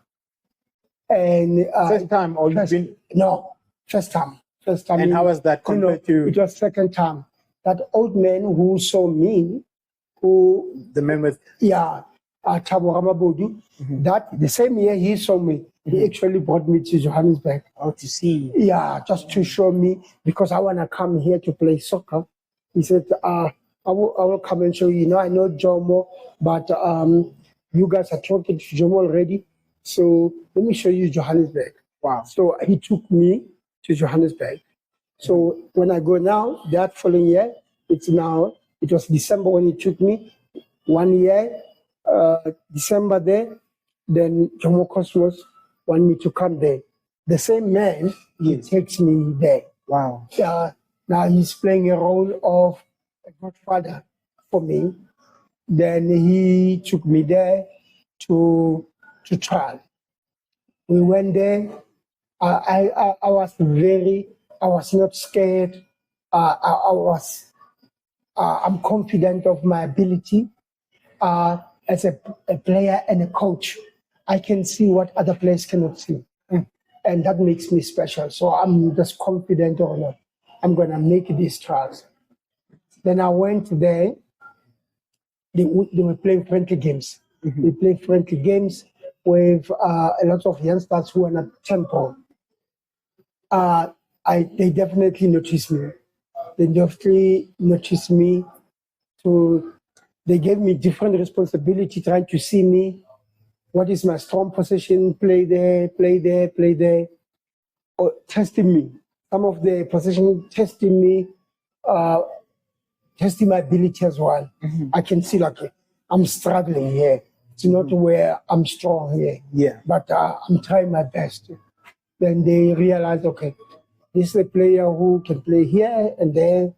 Speaker 2: And
Speaker 1: first time, or you've been?
Speaker 2: No, first time.
Speaker 1: And how was that compared to?
Speaker 2: It was second time. That old man who saw me,
Speaker 1: the members.
Speaker 2: Yeah, Thabo Ramabodu. That the same year he saw me, he actually brought me to Johannesburg.
Speaker 1: Oh, to see.
Speaker 2: Yeah, just to show me, because I want to come here to play soccer. He said, I will come and show you. I know Jomo, but you guys are talking to Jomo already. So let me show you Johannesburg.
Speaker 1: Wow.
Speaker 2: So he took me to Johannesburg. So when I go now, that following year, it was December when he took me. 1 year, December there, then Jomo Cosmos want me to come there. The same man, he takes me there.
Speaker 1: Wow.
Speaker 2: Now he's playing a role of a godfather for me. Then he took me there to trial. We went there. I was not scared. I'm confident of my ability as a player and a coach. I can see what other players cannot see. And that makes me special. So I'm just confident I'm going to make these trials. Then I went there. They were playing friendly games. They played friendly games with a lot of youngsters who are not tempo. They definitely noticed me. They gave me different responsibility, trying to see me. What is my strong position? Play there. Or testing me. Some of the position testing me, testing my ability as well. I can see like I'm struggling here. It's not where I'm strong here.
Speaker 1: Yeah.
Speaker 2: But I'm trying my best. Then they realize, okay, this is a player who can play here and there.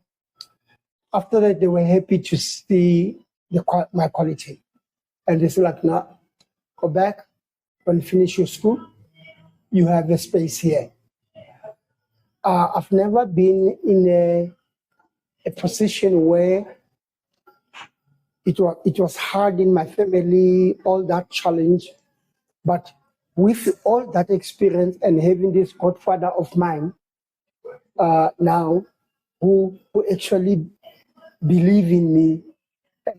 Speaker 2: After that, they were happy to see my quality. And they said, like, no, go back, when you finish your school, you have the space here. I've never been in a position where it was hard in my family, all that challenge. But with all that experience and having this godfather of mine now, who actually believe in me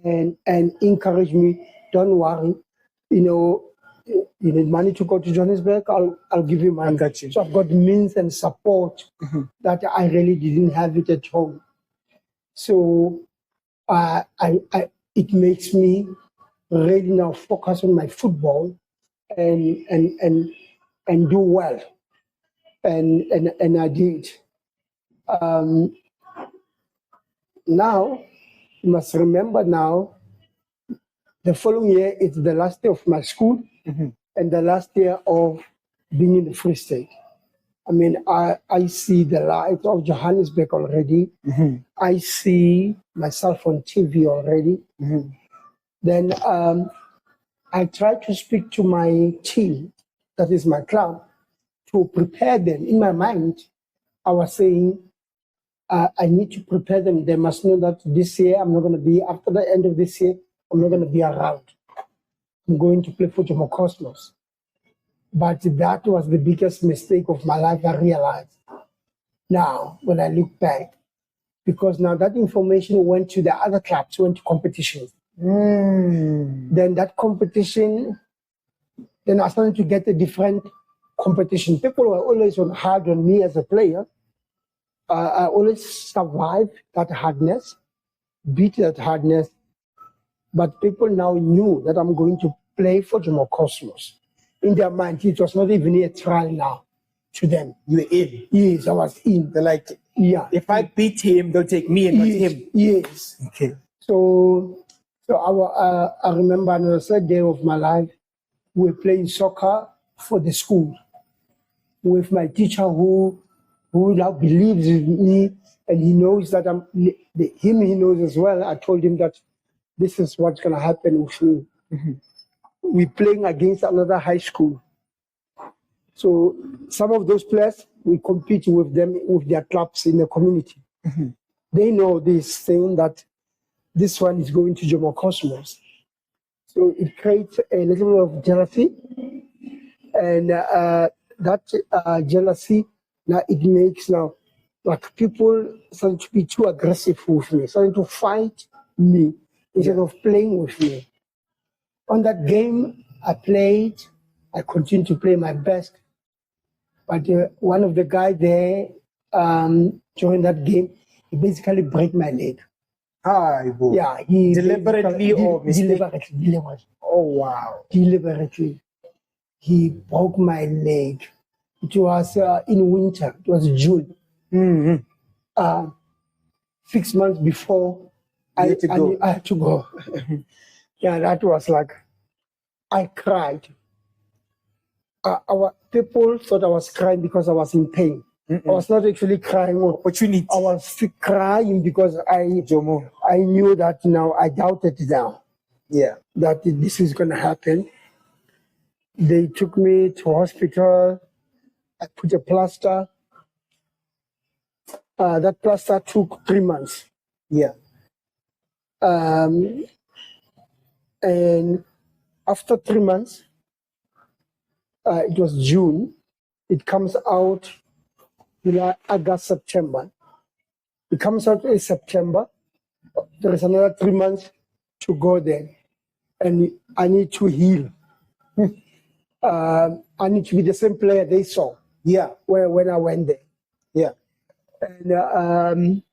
Speaker 2: and encourage me, don't worry, you need money to go to Johannesburg, I'll give you money.
Speaker 1: I got you.
Speaker 2: So I've got means and support that I really didn't have it at home. So it makes me really now focus on my football and do well. And I did. Now, you must remember now, the following year is the last year of my school and the last year of being in the Free State. I mean, I see the light of Johannesburg already. I see myself on TV already. Then I try to speak to my team, that is my club, to prepare them. In my mind, I was saying, I need to prepare them. They must know that this year I'm not going to be, after the end of this year, I'm not going to be around. I'm going to play for Jomo Cosmos. But that was the biggest mistake of my life, I realized. Now, when I look back, because now that information went to the other clubs, went to competitions. Then that competition, then I started to get a different competition. People were always hard on me as a player. I always survived that hardness, beat that hardness. But people now knew that I'm going to play for Jomo Cosmos. In their mind, it was not even a trial now to them.
Speaker 1: You were in.
Speaker 2: Yes, I was in.
Speaker 1: They're like,
Speaker 2: yeah.
Speaker 1: If I beat him, they'll take me and not him.
Speaker 2: Yes.
Speaker 1: Okay.
Speaker 2: So I remember on the third day of my life, we were playing soccer for the school with my teacher who now believes in me, and he knows that he knows as well. I told him that this is what's going to happen with me. We're playing against another high school. So some of those players, we compete with them, with their clubs in the community. They know this thing that this one is going to Jomo Cosmos. So it creates a little bit of jealousy. And that jealousy, now it makes now, like people starting to be too aggressive with me, starting to fight me instead of playing with me. On that game, I played, I continued to play my best. But one of the guys there, during that game, he basically broke my leg. Yeah, he
Speaker 1: deliberately or
Speaker 2: deliberately.
Speaker 1: Oh wow!
Speaker 2: Deliberately, he broke my leg. It was in winter. It was June. 6 months before I had to go. Yeah, that was like, I cried. Our people thought I was crying because I was in pain. I was not actually crying.
Speaker 1: Opportunity.
Speaker 2: I was crying because I knew that now I doubted now.
Speaker 1: Yeah.
Speaker 2: That this is going to happen. They took me to hospital. I put a plaster. That plaster took 3 months.
Speaker 1: Yeah.
Speaker 2: And after 3 months, it was June. It comes out July, August, September. It comes out in September. There is another 3 months to go there. And I need to heal. I need to be the same player they saw.
Speaker 1: Yeah.
Speaker 2: When I went there.
Speaker 1: Yeah.
Speaker 2: And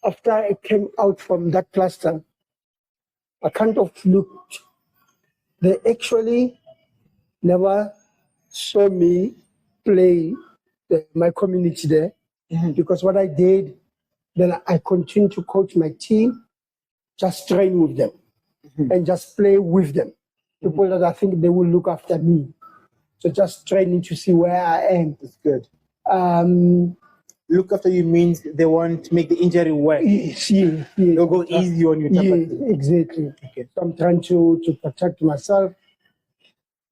Speaker 2: after I came out from that plaster, I kind of looked. They actually never saw me play my community there, because what I did, then I continued to coach my team, just train with them and just play with them. People that I think they will look after me. So just training to see where I am.
Speaker 1: That's good. Look after you means they won't make the injury worse.
Speaker 2: Yes.
Speaker 1: They'll go easy on you.
Speaker 2: Yeah, exactly. Okay. So I'm trying to protect myself.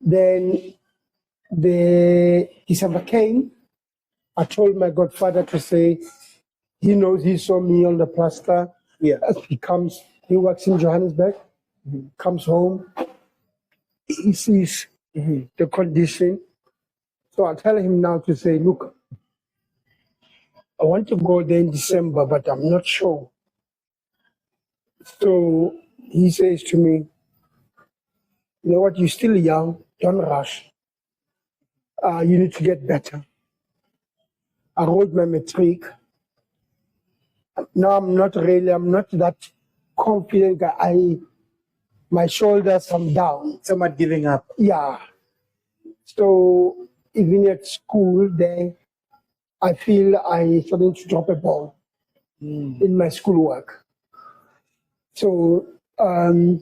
Speaker 2: Then the December came, I told my godfather to say, he knows he saw me on the plaster.
Speaker 1: Yeah.
Speaker 2: As he works in Johannesburg, comes home, he sees the condition. So I tell him now to say, look, I want to go there in December, but I'm not sure. So he says to me, you know what, you're still young, don't rush. You need to get better. I wrote my matric. Now I'm not that confident. My shoulders are down.
Speaker 1: Somewhat giving up.
Speaker 2: Yeah. So even at school there, I feel I started to drop a ball in my schoolwork. So I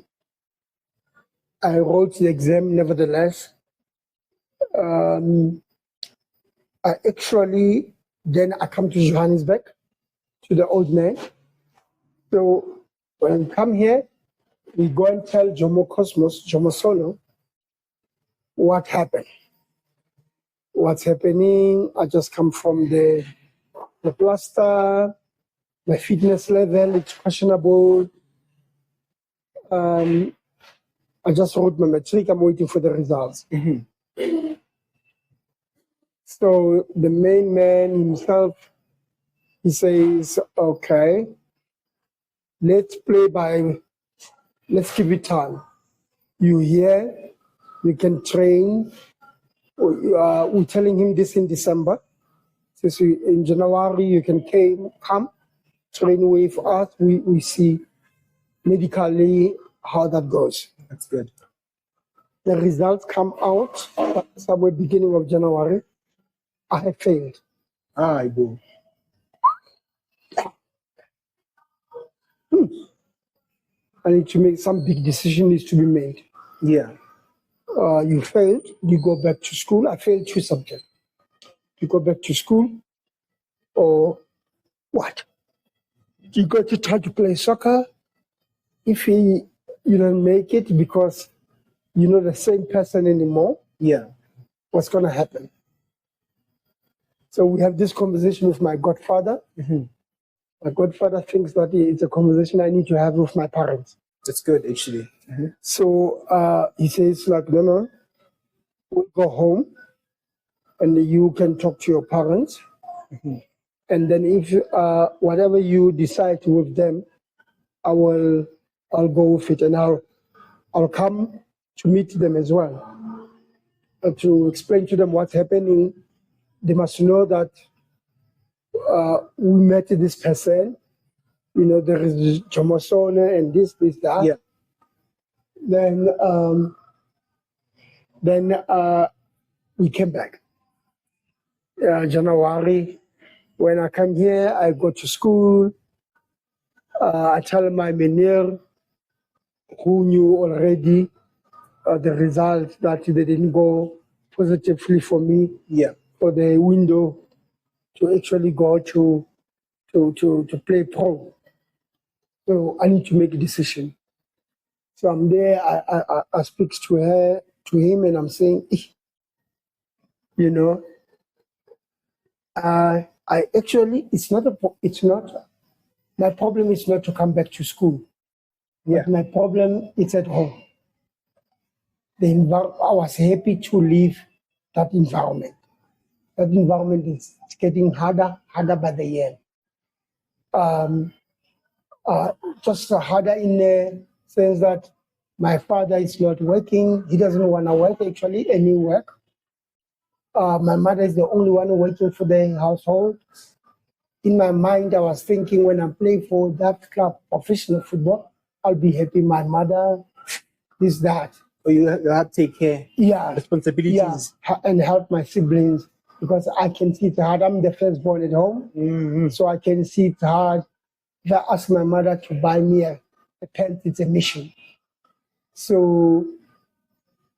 Speaker 2: wrote the exam nevertheless. Then I come to Johannesburg, to the old man. So when I come here, we go and tell Jomo Solo, what happened. What's happening? I just come from the plaster. My fitness level is questionable. I just wrote my matric. I'm waiting for the results. So the main man himself, he says, okay, let's give it time. You here, you can train. We're telling him this in December. So in January, you can come, train with us. We see medically how that goes.
Speaker 1: That's good.
Speaker 2: The results come out somewhere beginning of January. I have failed.
Speaker 1: I do.
Speaker 2: I need to make some big decision needs to be made.
Speaker 1: Yeah.
Speaker 2: You failed, you go back to school. I failed 2 subjects. You go back to school or what? You got to try to play soccer. If you don't make it because you're not the same person anymore,
Speaker 1: Yeah.
Speaker 2: what's going to happen? So we have this conversation with my godfather. My godfather thinks that it's a conversation I need to have with my parents.
Speaker 1: That's good, actually.
Speaker 2: So he says, like, no, we'll go home and you can talk to your parents. And then if whatever you decide with them, I'll go with it, and I'll come to meet them as well, to explain to them what's happening. They must know that we met this person. There is Jomosone and this, that.
Speaker 1: Yeah.
Speaker 2: Then we came back. January, when I come here, I go to school. I tell my mentor, who knew already the result, that they didn't go positively for me.
Speaker 1: Yeah.
Speaker 2: For the window to actually go to play pro. So I need to make a decision. So I'm there. I speak to him, and I'm saying, I actually it's not my problem is not to come back to school.
Speaker 1: Yeah.
Speaker 2: But my problem is at home. I was happy to leave that environment. That environment is getting harder by the year. Just harder in the sense that my father is not working. He doesn't want to work, actually, any work. My mother is the only one working for the household. In my mind, I was thinking, when I'm playing for that club, professional football, I'll be happy. My mother is that.
Speaker 1: Or you have to take care.
Speaker 2: Yeah.
Speaker 1: Responsibilities.
Speaker 2: Yeah, and help my siblings, because I can see it hard. I'm the firstborn at home, so I can see it hard. If I ask my mother to buy me a pant, it's a mission. So,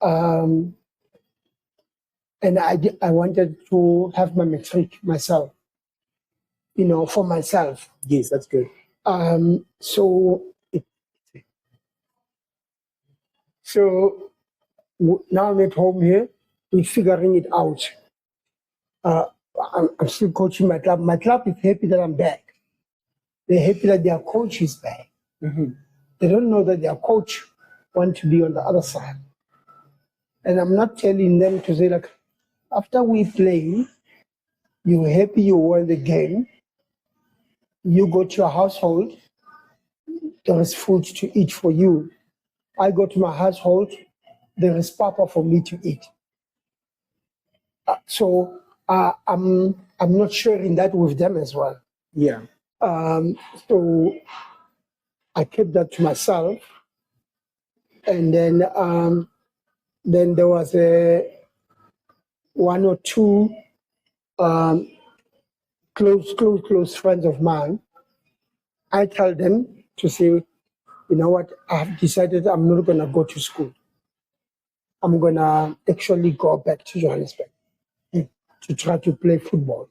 Speaker 2: and I wanted to have my matric myself, for myself.
Speaker 1: Yes, that's good.
Speaker 2: So now I'm at home here, we're figuring it out. I'm still coaching my club. My club is happy that I'm back. They're happy that their coach is back. They don't know that their coach wants to be on the other side. And I'm not telling them to say, like, after we play, you're happy you won the game, you go to your household, there is food to eat for you. I go to my household, there is papa for me to eat. So I'm not sharing that with them as well.
Speaker 1: Yeah.
Speaker 2: So I kept that to myself, and then there was one or two close friends of mine. I tell them to say, you know what, I've decided I'm not gonna go to school. I'm gonna actually go back to Johannesburg to try to play football.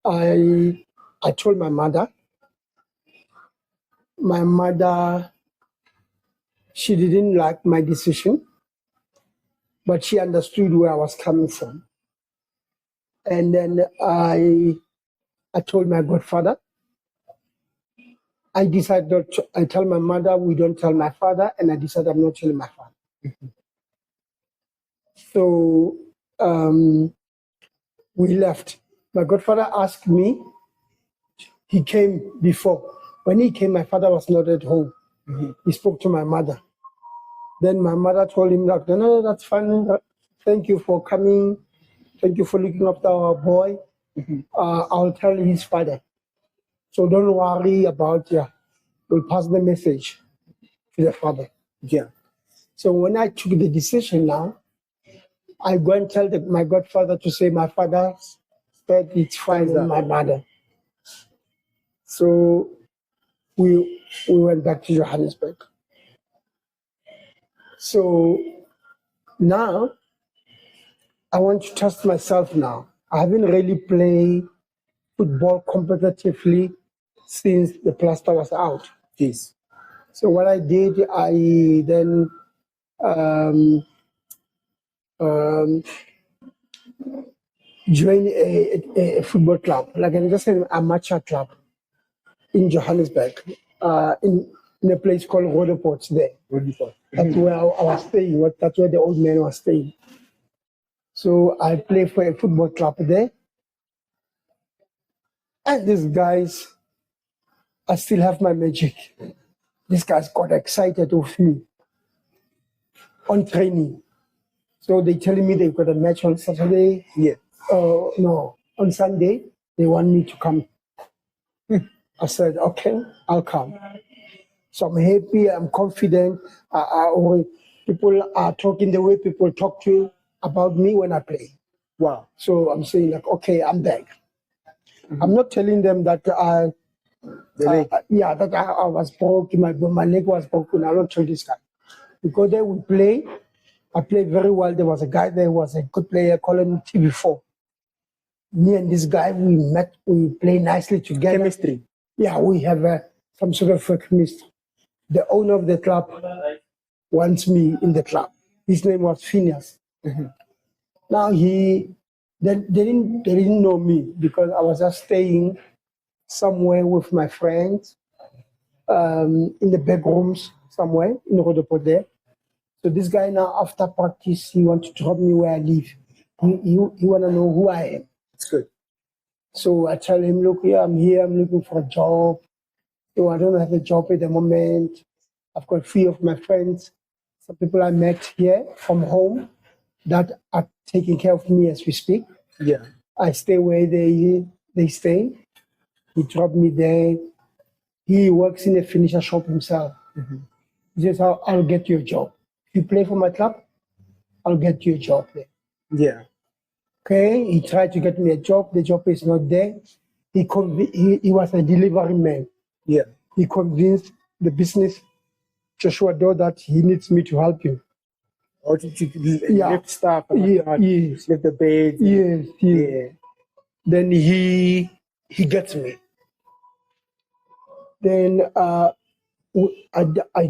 Speaker 2: I told my mother. My mother, she didn't like my decision, but she understood where I was coming from. And then I told my godfather. I decided not to, I tell my mother, we don't tell my father, and I decided I'm not telling my father. So we left. My godfather asked me, he came before. When he came, my father was not at home. He spoke to my mother. Then my mother told him, like, no, that's fine. Thank you for coming. Thank you for looking after our boy. I'll tell his father. So don't worry about, we'll pass the message to the father.
Speaker 1: Yeah.
Speaker 2: So when I took the decision now, I go and tell my godfather to say my father said it's fine with my mother. So we went back to Johannesburg. So now I want to test myself now. I haven't really played football competitively since the plaster was out.
Speaker 1: Yes.
Speaker 2: So what I did, I then joined a football club, like I just said, a amateur club in Johannesburg, in a place called Roodepoort there. That's where I was staying. That's where the old man was staying. So I play for a football club there. And these guys, I still have my magic. These guys got excited with me on training. So they telling me they've got a match on Saturday.
Speaker 1: Yeah.
Speaker 2: No, on Sunday, they want me to come. I said, okay, I'll come. So I'm happy, I'm confident. People are talking the way people talk to you about me when I play.
Speaker 1: Wow.
Speaker 2: So I'm saying, like, okay, I'm back. I'm not telling them that that I was broke, my leg was broken. I don't tell this guy. Because then we play, I played very well. There was a guy there who was a good player, called him TV4. Me and this guy, we met, we play nicely together.
Speaker 1: Chemistry.
Speaker 2: Yeah, we have some sort of a chemistry. The owner of the club wants me in the club. His name was Phineas. Now they didn't know me because I was just staying somewhere with my friends in the back rooms somewhere in Roodepoort there. So this guy now, after practice, he wants to drop me where I live. He want to know who I am.
Speaker 1: It's good.
Speaker 2: So I tell him, look, yeah, I'm here, I'm looking for a job. So I don't have a job at the moment. I've got 3 of my friends, some people I met here from home that are taking care of me as we speak.
Speaker 1: Yeah.
Speaker 2: I stay where they stay. He dropped me there. He works in a finisher shop himself. He says, I'll get you a job. If you play for my club, I'll get you a job there.
Speaker 1: Yeah.
Speaker 2: Okay, he tried to get me a job. The job is not there. He was a delivery man.
Speaker 1: Yeah.
Speaker 2: He convinced the business, Joshua Doe, that he needs me to help him.
Speaker 1: Or to lift stuff,
Speaker 2: yes.
Speaker 1: lift the bed.
Speaker 2: Yes, yes.
Speaker 1: Yeah.
Speaker 2: Then he gets me. Then I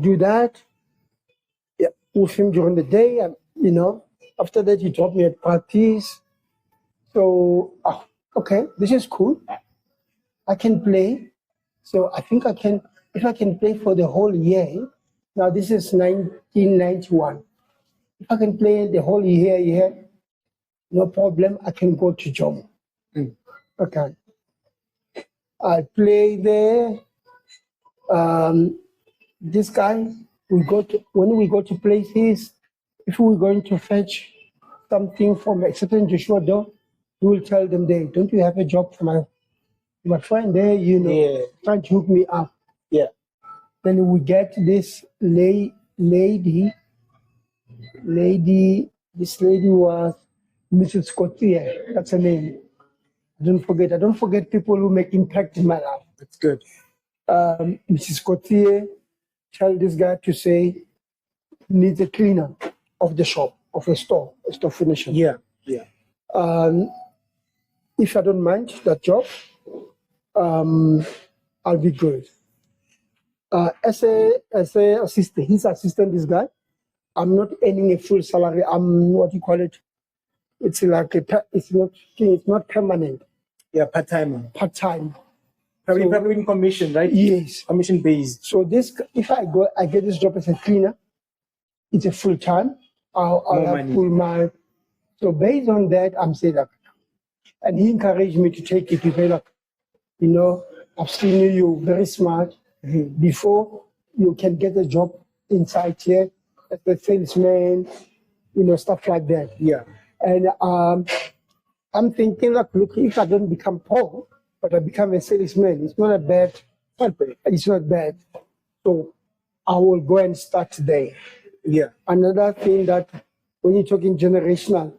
Speaker 2: do that with him during the day. After that, he dropped me at parties. So, okay, this is cool. I can play. So I think I can, if I can play for the whole year. Now this is 1991. If I can play the whole year, no problem. I can go to Jomo. Okay. I play there. This guy, when we go to places, if we're going to fetch something from a certain Joshua door, we will tell them there, don't you have a job for my friend there,
Speaker 1: Yeah.
Speaker 2: trying to hook me up.
Speaker 1: Yeah.
Speaker 2: Then we get this lady, this lady was Mrs. Scottier, that's her name. I don't forget people who make impact in my life.
Speaker 1: That's good.
Speaker 2: Mrs. Scottier tell this guy to say, needs a cleaner of the shop, of a store finisher.
Speaker 1: Yeah. Yeah.
Speaker 2: If I don't mind that job, I'll be good. As a assistant, his assistant, this guy, I'm not earning a full salary. I'm what you call it. It's like it's not permanent.
Speaker 1: Yeah, part-time.
Speaker 2: Part-time.
Speaker 1: Probably in commission, right?
Speaker 2: Yes.
Speaker 1: Commission based.
Speaker 2: So if I get this job as a cleaner, it's a full time. I'll have
Speaker 1: money.
Speaker 2: full money. So based on that, I'm saying that, and he encouraged me to take it. He said, look, I've seen you're very smart. Before you can get a job inside here as a salesman, stuff like that.
Speaker 1: Yeah.
Speaker 2: And I'm thinking, look, if I don't become poor, but I become a salesman, it's not bad. It's not bad. So I will go and start there.
Speaker 1: Yeah.
Speaker 2: Another thing that when you're talking generational,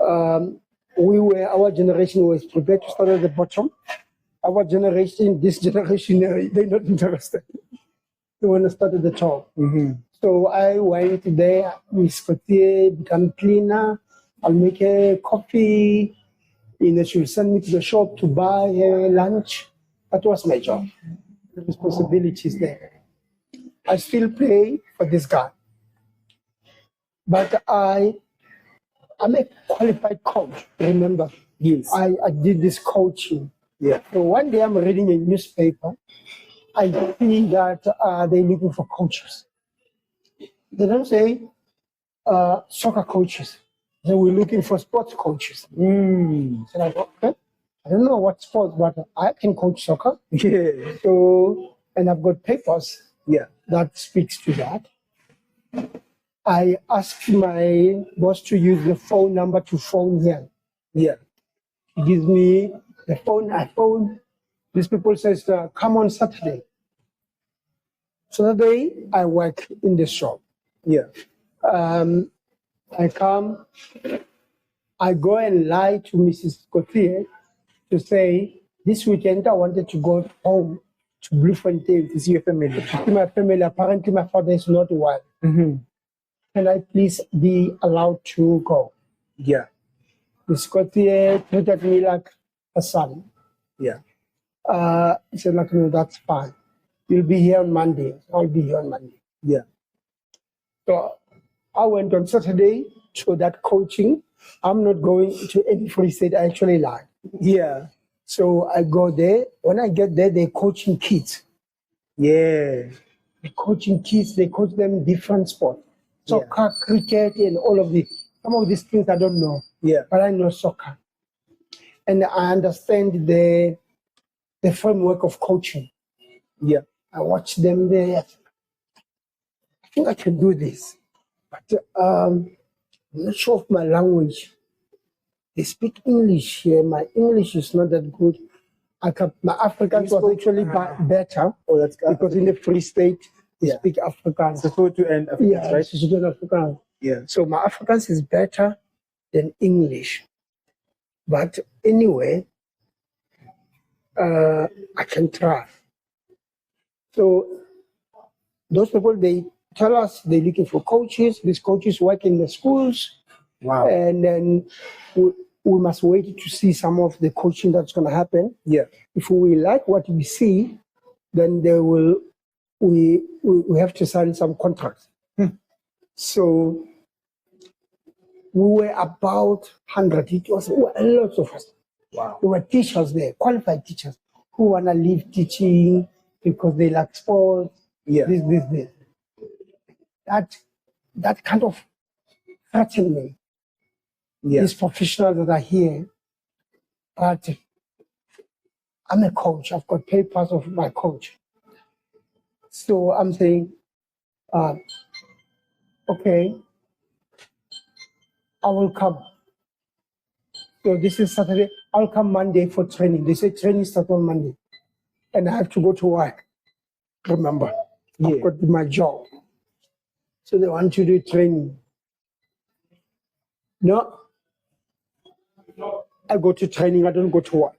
Speaker 2: our generation was prepared to start at the bottom. This generation, they're not interested. They want to start at the top. So I went there, Miss Cotier, become cleaner. I'll make a coffee. She will send me to the shop to buy lunch. That was my job. The responsibilities there. I still pay for this guy. But I'm a qualified coach, remember?
Speaker 1: Yes.
Speaker 2: I did this coaching.
Speaker 1: Yeah.
Speaker 2: So one day I'm reading a newspaper. I see that they're looking for coaches. They don't say soccer coaches. They were looking for sports coaches. So I thought, okay, I don't know what sports, but I can coach soccer.
Speaker 1: Yeah.
Speaker 2: So, and I've got papers.
Speaker 1: Yeah.
Speaker 2: That speaks to that. I asked my boss to use the phone number to phone here.
Speaker 1: Yeah.
Speaker 2: He gives me the phone. I phone. These people says, come on Saturday. Saturday, I work in the shop.
Speaker 1: Yeah.
Speaker 2: I come. I go and lie to Mrs. Cotier to say, this weekend I wanted to go home to Bloemfontein
Speaker 1: To see your family.
Speaker 2: to see my family. Apparently, my father is not well. Can I please be allowed to go?
Speaker 1: Yeah.
Speaker 2: Mrs. Cotier treated me like a son.
Speaker 1: Yeah.
Speaker 2: He said, like, no, that's fine. You'll be here on Monday. I'll be here on Monday.
Speaker 1: Yeah.
Speaker 2: So I went on Saturday to that coaching. I'm not going to any free state. I actually lied.
Speaker 1: Yeah.
Speaker 2: So I go there. When I get there, they're coaching kids.
Speaker 1: Yeah.
Speaker 2: They're coaching kids. They coach them different sports. Soccer, cricket, and all of this. Some of these things I don't know.
Speaker 1: Yeah.
Speaker 2: But I know soccer. And I understand the framework of coaching.
Speaker 1: Yeah.
Speaker 2: I watch them there. I think I can do this. But I'm not sure of my language. They speak English here. My English is not that good. My Afrikaans was actually better.
Speaker 1: Oh, that's good.
Speaker 2: Because in the Free State, they
Speaker 1: Yeah.
Speaker 2: speak Afrikaans.
Speaker 1: Sesotho and Afrikaans,
Speaker 2: Yeah,
Speaker 1: right?
Speaker 2: Sesotho and Afrikaans.
Speaker 1: Yeah.
Speaker 2: So my Afrikaans is better than English. But anyway, I can try. So those people, they tell us they're looking for coaches. These coaches work in the schools.
Speaker 1: Wow.
Speaker 2: And then we must wait to see some of the coaching that's going to happen.
Speaker 1: Yeah.
Speaker 2: If we like what we see, then we have to sign some contracts. So We were about 100. It was a lot of us.
Speaker 1: Wow.
Speaker 2: There were teachers there, qualified teachers, who want to leave teaching because they like sports,
Speaker 1: Yeah.
Speaker 2: this. That kind of threatened me.
Speaker 1: Yeah.
Speaker 2: These professionals that are here, but I'm a coach. I've got papers of my coach. So I'm saying, okay, I will come. So this is Saturday. I'll come Monday for training. They say training starts on Monday. And I have to go to work. Remember, I've got my job. So they want to do training. No, I go to training. I don't go to work.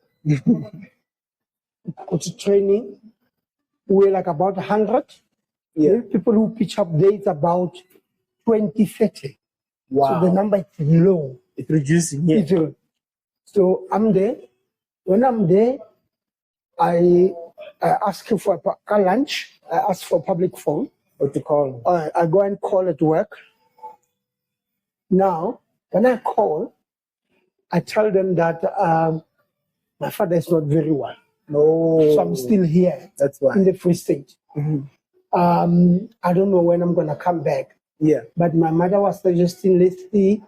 Speaker 2: Go to training. We're like about 100.
Speaker 1: Yeah.
Speaker 2: People who pitch up there is about 20, 30.
Speaker 1: Wow.
Speaker 2: So the number is low.
Speaker 1: It's reducing. Yeah.
Speaker 2: So I'm there. When I'm there, I ask for a lunch. I ask for public phone.
Speaker 1: What to call?
Speaker 2: I go and call at work. Now, when I call, I tell them that my father is not very well.
Speaker 1: No.
Speaker 2: So I'm still here.
Speaker 1: That's why.
Speaker 2: In the Free State.
Speaker 1: Mm-hmm.
Speaker 2: I don't know when I'm going to come back.
Speaker 1: Yeah.
Speaker 2: But my mother was suggesting, let's see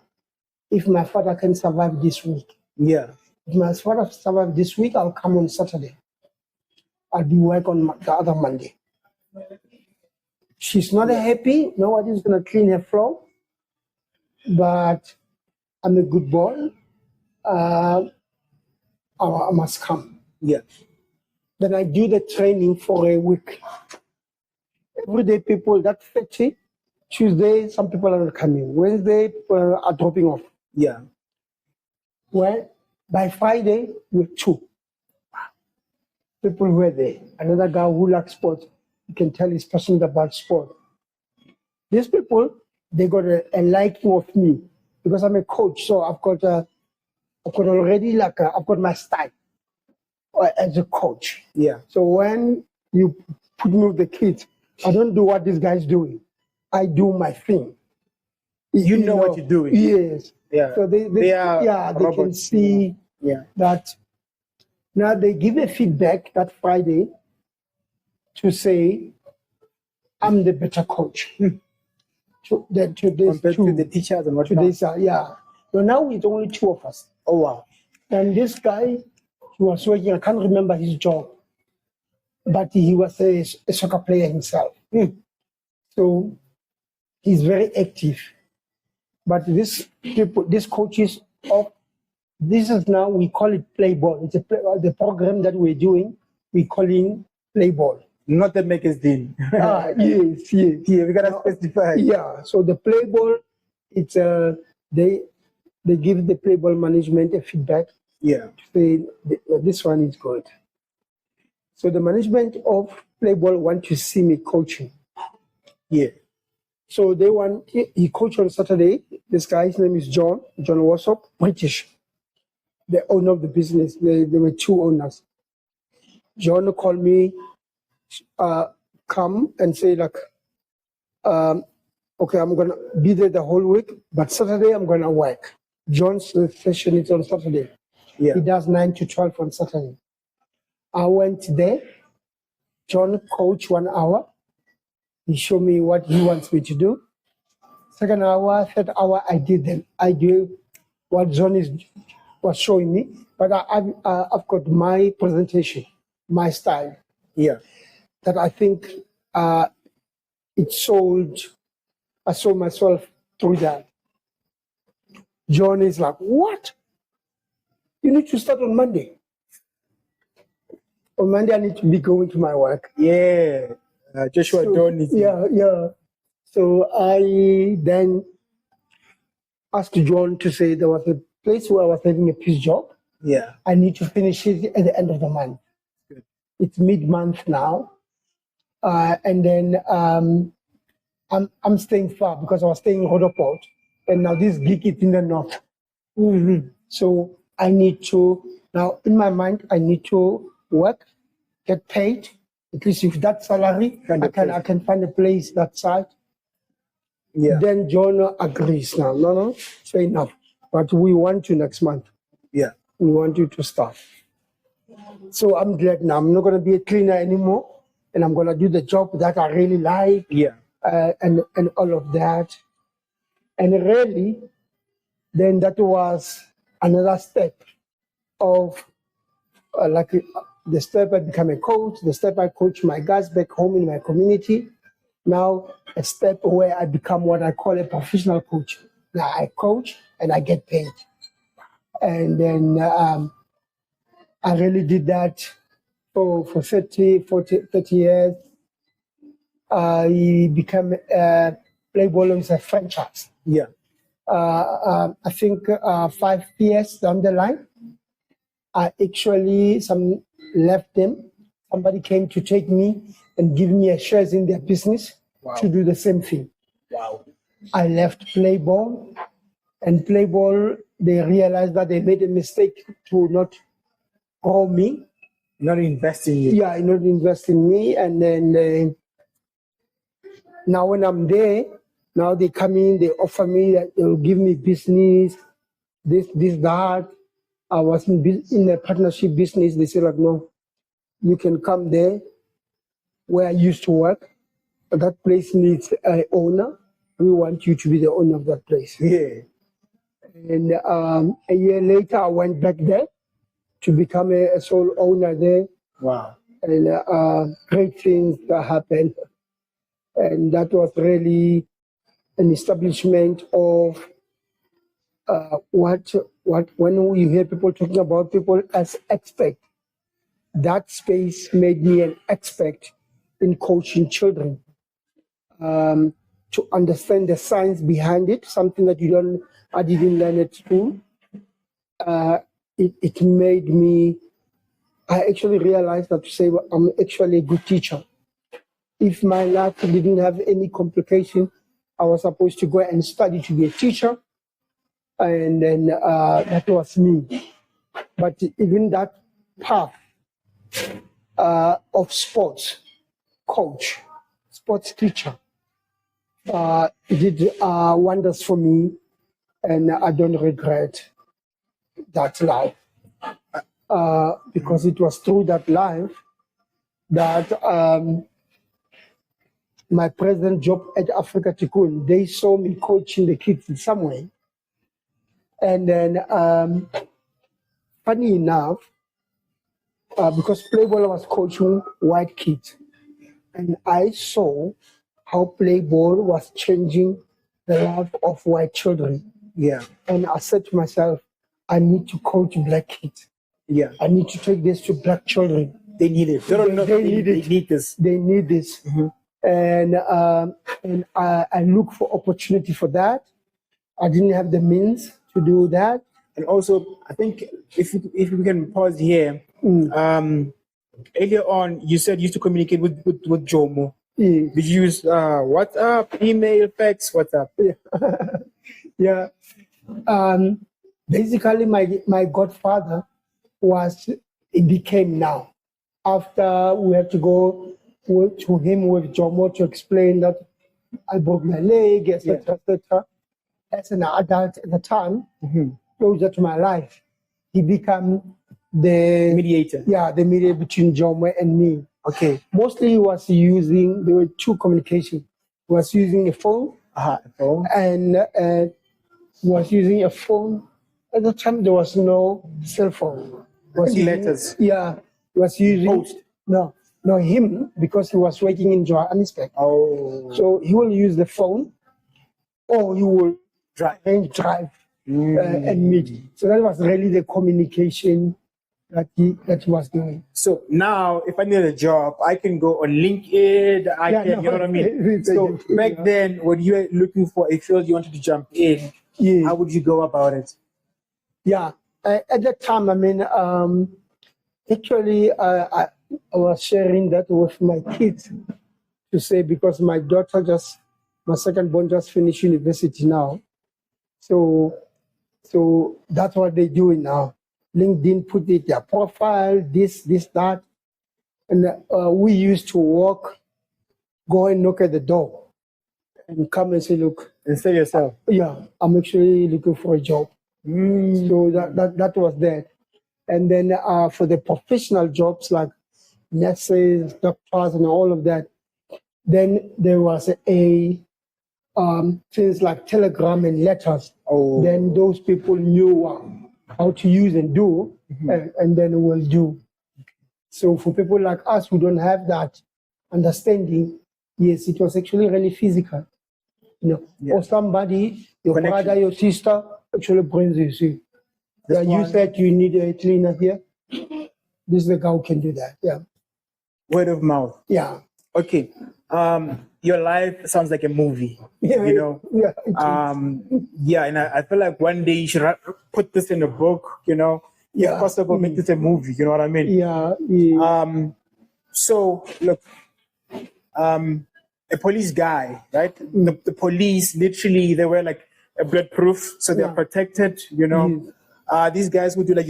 Speaker 2: if my father can survive this week.
Speaker 1: Yeah.
Speaker 2: If my father survives this week, I'll come on Saturday. I'll be work on the other Monday. She's not happy. Nobody's going to clean her floor. But I'm a good boy. I must come.
Speaker 1: Yeah.
Speaker 2: Then I do the training for a week. Every day, people, that's 30. Tuesday, some people are not coming. Wednesday, people are dropping off.
Speaker 1: Yeah.
Speaker 2: Well, by Friday, we're 2. People were there. Another guy who likes sport, you can tell he's passionate about sport. These people, they got a liking of me because I'm a coach. So I've got already I've got my style as a coach.
Speaker 1: Yeah.
Speaker 2: So when you put me with the kids, I don't do what this guy's doing. I do my thing.
Speaker 1: You know what you're doing.
Speaker 2: Yes.
Speaker 1: Yeah.
Speaker 2: So they can see that. Now they give a feedback that Friday to say I'm the better coach.
Speaker 1: Compared to the teachers and what
Speaker 2: this, yeah. So now it's only 2 of us.
Speaker 1: Oh wow.
Speaker 2: And this guy, he was working, I can't remember his job, but he was a soccer player himself. So he's very active. But these coaches of this is now, we call it play ball. It's the program that we're doing, we call it play ball.
Speaker 1: Not the Makers Dean.
Speaker 2: Yes.
Speaker 1: Yeah, we gotta specify.
Speaker 2: Yeah, so the play ball, it's they give the play ball management a feedback.
Speaker 1: Yeah.
Speaker 2: Say this one is good. So the management of play ball want to see me coaching.
Speaker 1: Yeah.
Speaker 2: So they want he coached on Saturday. This guy's name is John Wassop, British. The owner of the business. There were 2 owners. John called me, come and say okay, I'm gonna be there the whole week, but Saturday I'm gonna work. John's session is on Saturday.
Speaker 1: Yeah.
Speaker 2: He does 9 to 12 on Saturday. I went there. John coached 1 hour. He showed me what he wants me to do. 2nd hour, 3rd hour, I do what John was showing me, but I've got my presentation, my style.
Speaker 1: Yeah.
Speaker 2: That I think I sold myself through that. John is like, what? You need to start on Monday. On Monday, I need to be going to my work.
Speaker 1: Yeah. Joshua Donny.
Speaker 2: Yeah. So I then asked John to say there was a place where I was having a piece job.
Speaker 1: Yeah.
Speaker 2: I need to finish it at the end of the month.
Speaker 1: Good.
Speaker 2: It's mid-month now. And then I'm staying far because I was staying in Rhodoport. And now this gig is in the north.
Speaker 1: Mm-hmm.
Speaker 2: So I need to, now in my mind, I need to work, get paid. At least with that salary, I can find a place that side.
Speaker 1: Yeah.
Speaker 2: Then John agrees now. No, say enough. But we want you next month.
Speaker 1: Yeah.
Speaker 2: We want you to start. So I'm glad now. I'm not going to be a cleaner anymore. And I'm going to do the job that I really like.
Speaker 1: Yeah.
Speaker 2: And all of that. And really, then that was another step of the step I become a coach, the step I coach my guys back home in my community. Now a step where I become what I call a professional coach. Now I coach and I get paid. And then I really did that for 30 years. I became Play Ball as a franchise.
Speaker 1: Yeah.
Speaker 2: I think 5 years down the line, I actually left them. Somebody came to take me and give me a shares in their business to do the same thing.
Speaker 1: Wow.
Speaker 2: I left Play Ball, and Play Ball, they realized that they made a mistake to not grow me.
Speaker 1: Not invest in you.
Speaker 2: Yeah, not invest in me. And then now when I'm there, now they come in, they offer me that they'll give me business, this, that. I was in a partnership business. They said, like, no, you can come there where I used to work. But that place needs an owner. We want you to be the owner of that place.
Speaker 1: Yeah.
Speaker 2: And a year later, I went back there to become a sole owner there.
Speaker 1: Wow.
Speaker 2: And great things that happened. And that was really an establishment of when you hear people talking about people as expert, that space made me an expert in coaching children. To understand the science behind it, something that I didn't learn at school. It made me, I actually realized that to say, well, I'm actually a good teacher. If my life didn't have any complication, I was supposed to go and study to be a teacher. And then that was me. But even that path of sports coach, sports teacher, did wonders for me, and I don't regret that life because it was through that life that my present job at Africa Tikkun, they saw me coaching the kids in some way. And then, funny enough, because Play Ball was coaching white kids, and I saw how Play Ball was changing the life of white children.
Speaker 1: Yeah.
Speaker 2: And I said to myself, I need to coach black kids.
Speaker 1: Yeah.
Speaker 2: I need to take this to black children.
Speaker 1: They need it. They need it. They need this.
Speaker 2: They need this.
Speaker 1: Mm-hmm.
Speaker 2: And I look for opportunity for that. I didn't have the means to do that.
Speaker 1: And also, I think if we can pause here, earlier on, you said you used to communicate with Jomo.
Speaker 2: Yeah.
Speaker 1: Did you use WhatsApp, email, fax, WhatsApp?
Speaker 2: Yeah. Basically, my godfather became now. After we had to go to him with Jomo to explain that I broke my leg, etc., etc. As an adult at the time, closer to my life, he became the
Speaker 1: mediator.
Speaker 2: Yeah, the mediator between Jomo and me.
Speaker 1: Okay.
Speaker 2: Mostly there were two communications. He was using a phone.
Speaker 1: A phone.
Speaker 2: And was using a phone. At the time, there was no cell phone.
Speaker 1: Letters.
Speaker 2: Yeah. He was using...
Speaker 1: Post.
Speaker 2: No, him, because he was working in Johannesburg.
Speaker 1: Oh.
Speaker 2: So he will use the phone, or he will drive and meet. So that was really the communication that he was doing.
Speaker 1: So now, if I need a job, I can go on LinkedIn. You know what I mean? So back then, when you were looking for a field you wanted to jump in, how would you go about it?
Speaker 2: Yeah, at that time, I mean, actually, I was sharing that with my kids to say, because my second born just finished university now. So that's what they're doing now. LinkedIn put it their profile, this, that. And we used to go and knock at the door. and come and say, look,
Speaker 1: And say yourself.
Speaker 2: yeah, I'm actually looking for a job. So that was that. And then for the professional jobs like nurses, doctors, and all of that, then there was a things like telegram and letters.
Speaker 1: Oh.
Speaker 2: Then those people knew how to use and do, and then will do. So for people like us who don't have that understanding, yes, it was actually really physical. You know,
Speaker 1: Yeah.
Speaker 2: or somebody, your
Speaker 1: Connection.
Speaker 2: brother, your sister, actually brings you. See,
Speaker 1: This
Speaker 2: yeah, you
Speaker 1: one-
Speaker 2: said you need a cleaner here. This is the guy who can do that. Yeah,
Speaker 1: Word of mouth.
Speaker 2: yeah,
Speaker 1: Okay. Your life sounds like a movie.
Speaker 2: yeah.
Speaker 1: You know.
Speaker 2: Yeah, it is.
Speaker 1: Yeah, and I feel like one day you should put this in a book. You know, if
Speaker 2: Yeah.
Speaker 1: possible, make this a movie. You know what I mean?
Speaker 2: Yeah, yeah.
Speaker 1: So look, a police guy, right? The police literally they were like a bulletproof, so they're
Speaker 2: Yeah.
Speaker 1: protected. You know, these guys would do like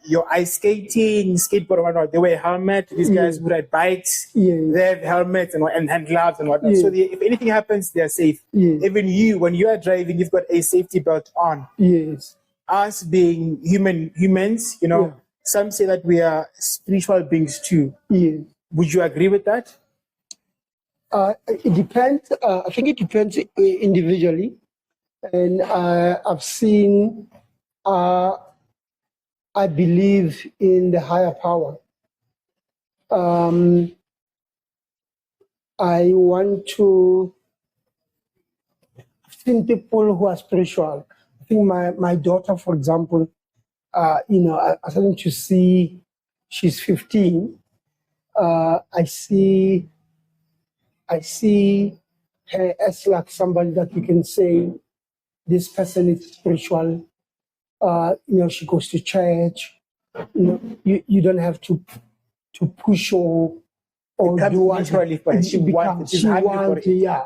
Speaker 1: your ice skating, skateboard, or whatnot. They wear a helmet. These guys would ride bikes.
Speaker 2: Yeah.
Speaker 1: They have helmets and hand gloves and whatnot.
Speaker 2: Yeah.
Speaker 1: So if anything happens, they're safe.
Speaker 2: Yeah.
Speaker 1: Even you, when you are driving, you've got a safety belt on.
Speaker 2: Yes.
Speaker 1: Us being humans, you know,
Speaker 2: Yeah.
Speaker 1: some say that we are spiritual beings too.
Speaker 2: Yeah.
Speaker 1: Would you agree with that?
Speaker 2: It depends. I think it depends individually, and I've seen. I believe in the higher power. I want to. I've seen people who are spiritual. I think my daughter, for example, I started to see. She's 15. I see her as like somebody that you can say, this person is spiritual. She goes to church. You don't have to push or
Speaker 1: It comes
Speaker 2: do what-
Speaker 1: naturally for her. She
Speaker 2: it
Speaker 1: wants it. She's
Speaker 2: she
Speaker 1: hungry for
Speaker 2: wants,
Speaker 1: it.
Speaker 2: yeah.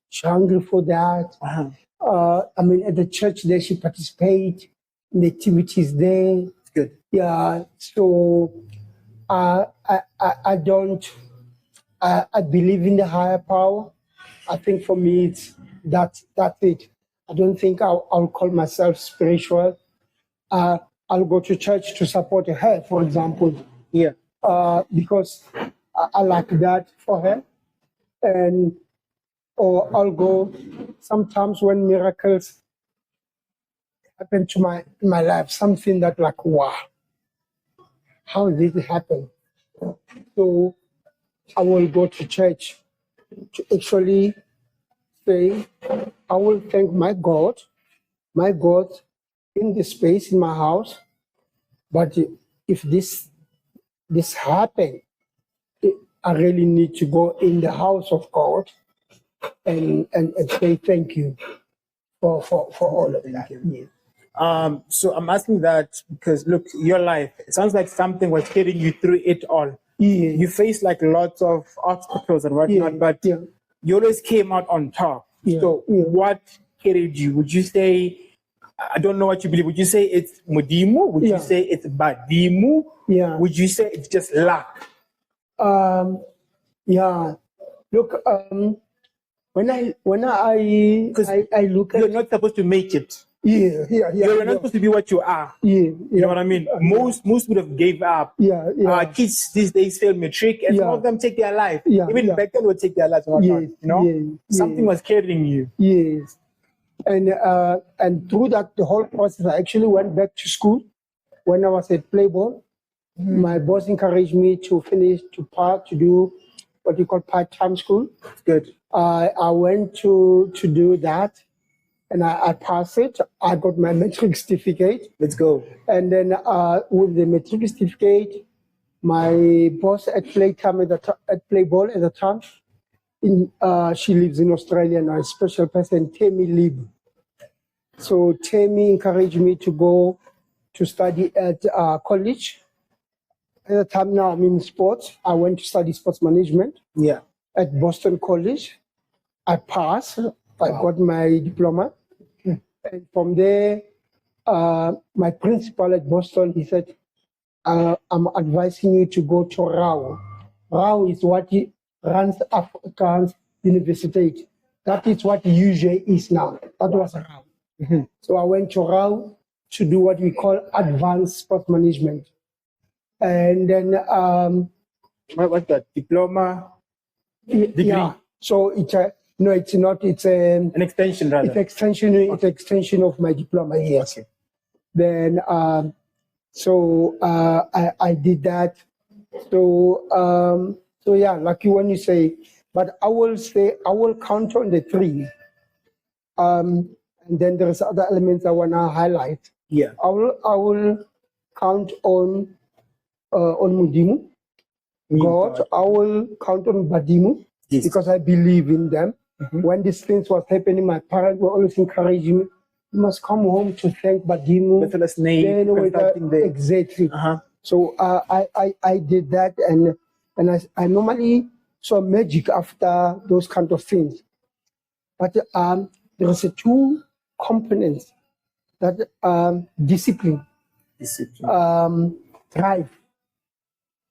Speaker 2: She's hungry for that.
Speaker 1: Uh-huh.
Speaker 2: At the church there, she participates in the activities there.
Speaker 1: Good.
Speaker 2: Yeah. So I believe in the higher power. I think for me it's that's it. I don't think I'll call myself spiritual. I'll go to church to support her, for example,
Speaker 1: Yeah.
Speaker 2: because I like that for her, or I'll go sometimes when miracles happen to my life, something that like, wow, how did it happen? So I will go to church to actually say, I will thank my God in this space in my house. But if this happened, I really need to go in the house of God and say thank you for all of that. Yeah.
Speaker 1: So I'm asking that because look, your life, it sounds like something was getting you through it all.
Speaker 2: Yeah.
Speaker 1: You faced like lots of obstacles and whatnot,
Speaker 2: Yeah,
Speaker 1: but
Speaker 2: yeah.
Speaker 1: you always came out on top.
Speaker 2: Yeah,
Speaker 1: So
Speaker 2: yeah.
Speaker 1: what carried you? Would you say, I don't know what you believe, would you say it's Mudimu? Would
Speaker 2: Yeah.
Speaker 1: you say it's Badimu?
Speaker 2: Yeah.
Speaker 1: Would you say it's just luck?
Speaker 2: Yeah. Look, when I look
Speaker 1: You're
Speaker 2: at
Speaker 1: not supposed to make it.
Speaker 2: yeah.
Speaker 1: You're not supposed to be what you are.
Speaker 2: Yeah.
Speaker 1: You know what I mean? Most would have gave up.
Speaker 2: Yeah.
Speaker 1: Kids these days fail matric, and some
Speaker 2: Yeah.
Speaker 1: of them take their life.
Speaker 2: Yeah,
Speaker 1: Even
Speaker 2: yeah.
Speaker 1: back then, would take their lives. And whatnot,
Speaker 2: Yes,
Speaker 1: you know,
Speaker 2: yeah,
Speaker 1: something
Speaker 2: yeah.
Speaker 1: was carrying you.
Speaker 2: Yes. And through that, the whole process, I actually went back to school when I was at Playboy. My boss encouraged me to do what you call part-time school.
Speaker 1: Good.
Speaker 2: I went to do that, and I passed it. I got my metric certificate.
Speaker 1: Let's go.
Speaker 2: And then with the metric certificate, my boss at Playtime at Playboy at the time, she lives in Australia now, a special person, Tammy Lib. So Tammy encouraged me to go to study at college. At the time now I'm in sports. I went to study sports management
Speaker 1: Yeah.
Speaker 2: at Boston College. I passed. I got my diploma. And from there, my principal at Boston, he said, I'm advising you to go to RAU. RAU is what runs Afrikaans University. That is what UJ is now. That was RAU. So I went to RAU to do what we call advanced sports management. And then,
Speaker 1: What's that? Diploma?
Speaker 2: yeah. So it's a, no, it's not. It's an
Speaker 1: extension, rather.
Speaker 2: It's extension. It's extension of my diploma. Yes.
Speaker 1: Okay.
Speaker 2: Then, I did that. So yeah, lucky when you say, but I will count on the three. And then there's other elements I wanna highlight.
Speaker 1: Yeah.
Speaker 2: I will count on Mudimu, God. I will count on Badimu,
Speaker 1: Yes.
Speaker 2: because I believe in them. When these things was happening, my parents were always encouraging me, you must come home to thank Badimu. Exactly. So I did that, and I normally saw magic after those kind of things. But there is two components that discipline, drive,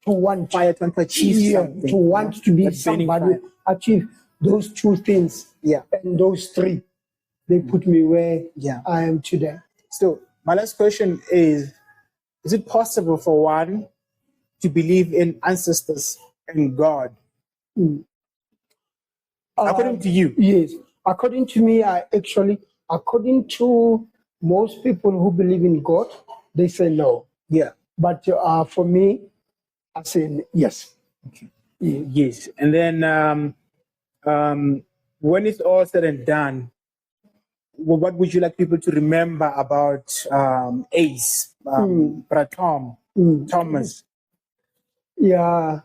Speaker 2: to want,
Speaker 1: fire to achieve something,
Speaker 2: to want to be
Speaker 1: That's
Speaker 2: somebody, achieve those two things, and those three, they put me where I am today.
Speaker 1: So my last question is it possible for one to believe in ancestors and God? According to you?
Speaker 2: Yes. According to me, according to most people who believe in God, they say no.
Speaker 1: Yeah.
Speaker 2: But for me, I say yes.
Speaker 1: Okay. Yes. And then when it's all said and done, what would you like people to remember about Ace, Brother Tom, Thomas?
Speaker 2: Yeah.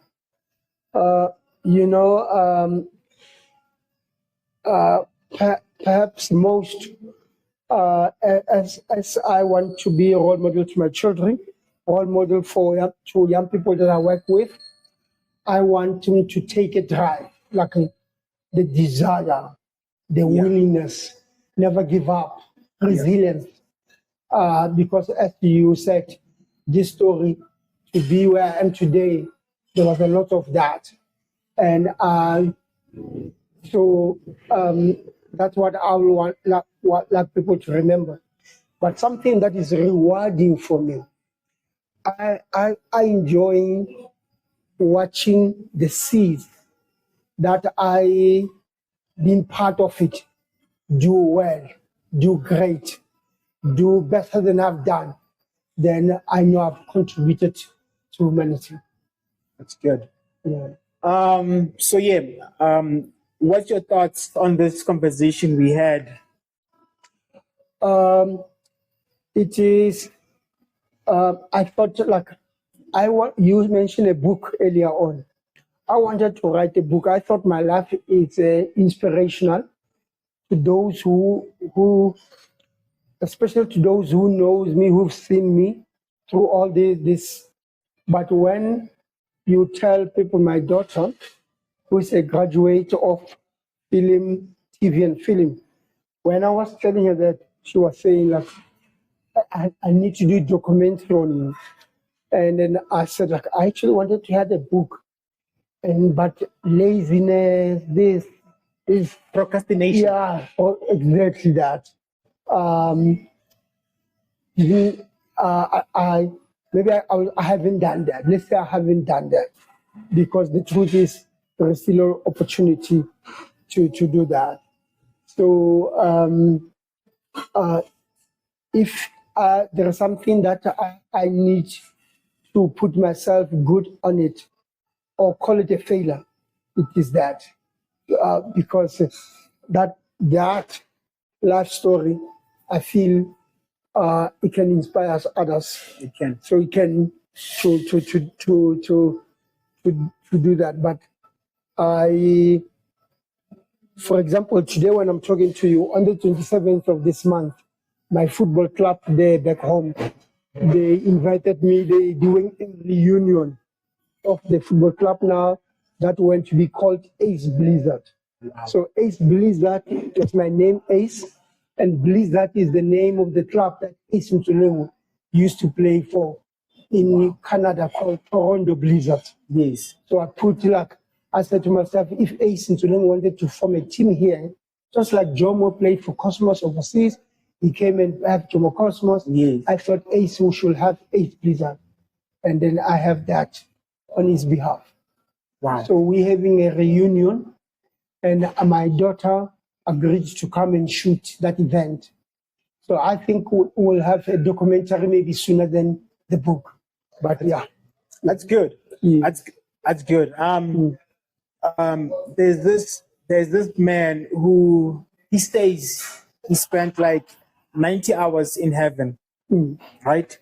Speaker 2: Perhaps most, as I want to be a role model to my children, role model for young people that I work with, I want them to take a drive, like the desire, the willingness, never give up, resilience. Because as you said, this story, to be where I am today, there was a lot of that. And that's what I would like people to remember. But something that is rewarding for me, I enjoy watching the seeds that I been part of it do well, do great, do better than I've done. Then I know I've contributed to humanity.
Speaker 1: That's good.
Speaker 2: Yeah.
Speaker 1: What's your thoughts on this conversation we had?
Speaker 2: It is. I thought you mentioned a book earlier on. I wanted to write a book. I thought my life is inspirational to those who, especially to those who knows me, who've seen me through all this. But when you tell people, my daughter, who is a graduate of film, TV and film, when I was telling her that, she was saying like, I need to do a documentary on you. And then I said, like, I actually wanted to have a book, but laziness, this
Speaker 1: procrastination.
Speaker 2: Yeah, exactly that. I haven't done that. Let's say I haven't done that, because the truth is there is still an opportunity to do that. So if there is something that I need to put myself good on it, or call it a failure, it is that. Because that life story, I feel it can inspire others.
Speaker 1: It can.
Speaker 2: So it can to do that. But for example, today when I'm talking to you, on the 27th of this month, my football club there back home, they invited me. They're doing a reunion of the football club now that went to be called Ace Blizzard. Wow. So Ace Blizzard is my name, Ace, and Blizzard is the name of the club that Ace Ntulemu used to play for in Canada, called Toronto Blizzard.
Speaker 1: Yes.
Speaker 2: So I said to myself, if Ace Ntulemu wanted to form a team here, Just like Jomo played for Cosmos overseas, he came and have Jomo Cosmos.
Speaker 1: Yes.
Speaker 2: I thought Ace should have Ace Blizzard. And then I have that on his behalf.
Speaker 1: Wow.
Speaker 2: So we're having a reunion, and my daughter agreed to come and shoot that event. So I think we'll have a documentary maybe sooner than the book. But yeah.
Speaker 1: That's good.
Speaker 2: Yeah.
Speaker 1: That's good. There's this man who he spent like 90 hours in heaven, right?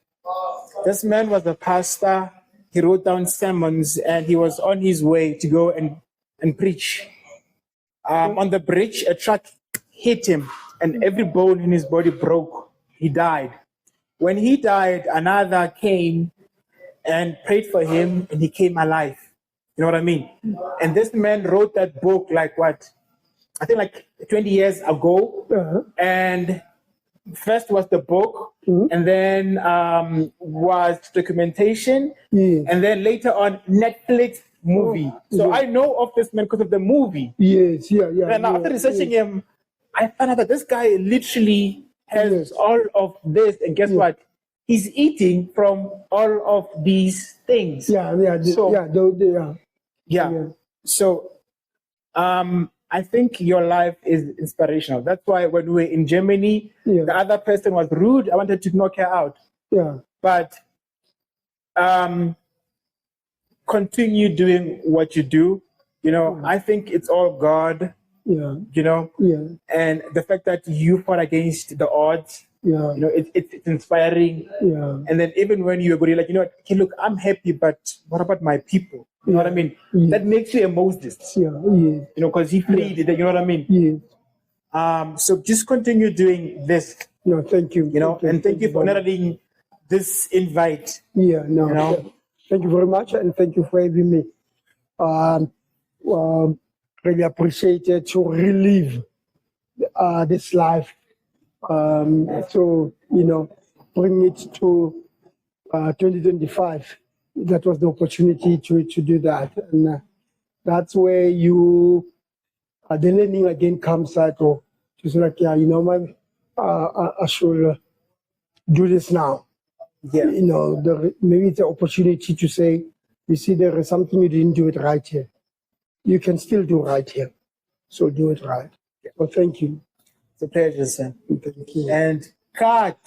Speaker 1: This man was a pastor. He wrote down sermons and he was on his way to go and preach. On the bridge, a truck hit him and every bone in his body broke. He died. When he died, another came and prayed for him and he came alive. You know what I mean? And this man wrote that book like what? I think like 20 years ago. And first was the book, and then was documentation, and then later on Netflix movie. So I know of this man because of the movie.
Speaker 2: Yes, yeah.
Speaker 1: And after researching him, I found out that this guy literally has all of this, and guess what? He's eating from all of these things. So, I think your life is inspirational. That's why when we were in Germany, the other person was rude. I wanted to knock her out. But continue doing what you do. You know, I think it's all God. You know, and the fact that you fought against the odds. You know, it's inspiring. And then even when you're going, like, you know what, okay, look, I'm happy, but what about my people? You know what I mean? That makes you a Moses. You know, because he freed it. You know what I mean? So just continue doing this.
Speaker 2: No, thank you.
Speaker 1: You know, and thank you for honoring this invite.
Speaker 2: You know? Thank you very much, and thank you for having me. Really appreciate it to relive this life. So, you know, bring it to 2025. That was the opportunity to do that. And that's where the learning again comes out. Or just like, you know, I should do this now. You know, maybe it's an opportunity to say, you see, there is something you didn't do it right here. You can still do right here. So do it right. Well, thank you.
Speaker 1: It's a pleasure, sir.
Speaker 2: Thank you.
Speaker 1: And cut.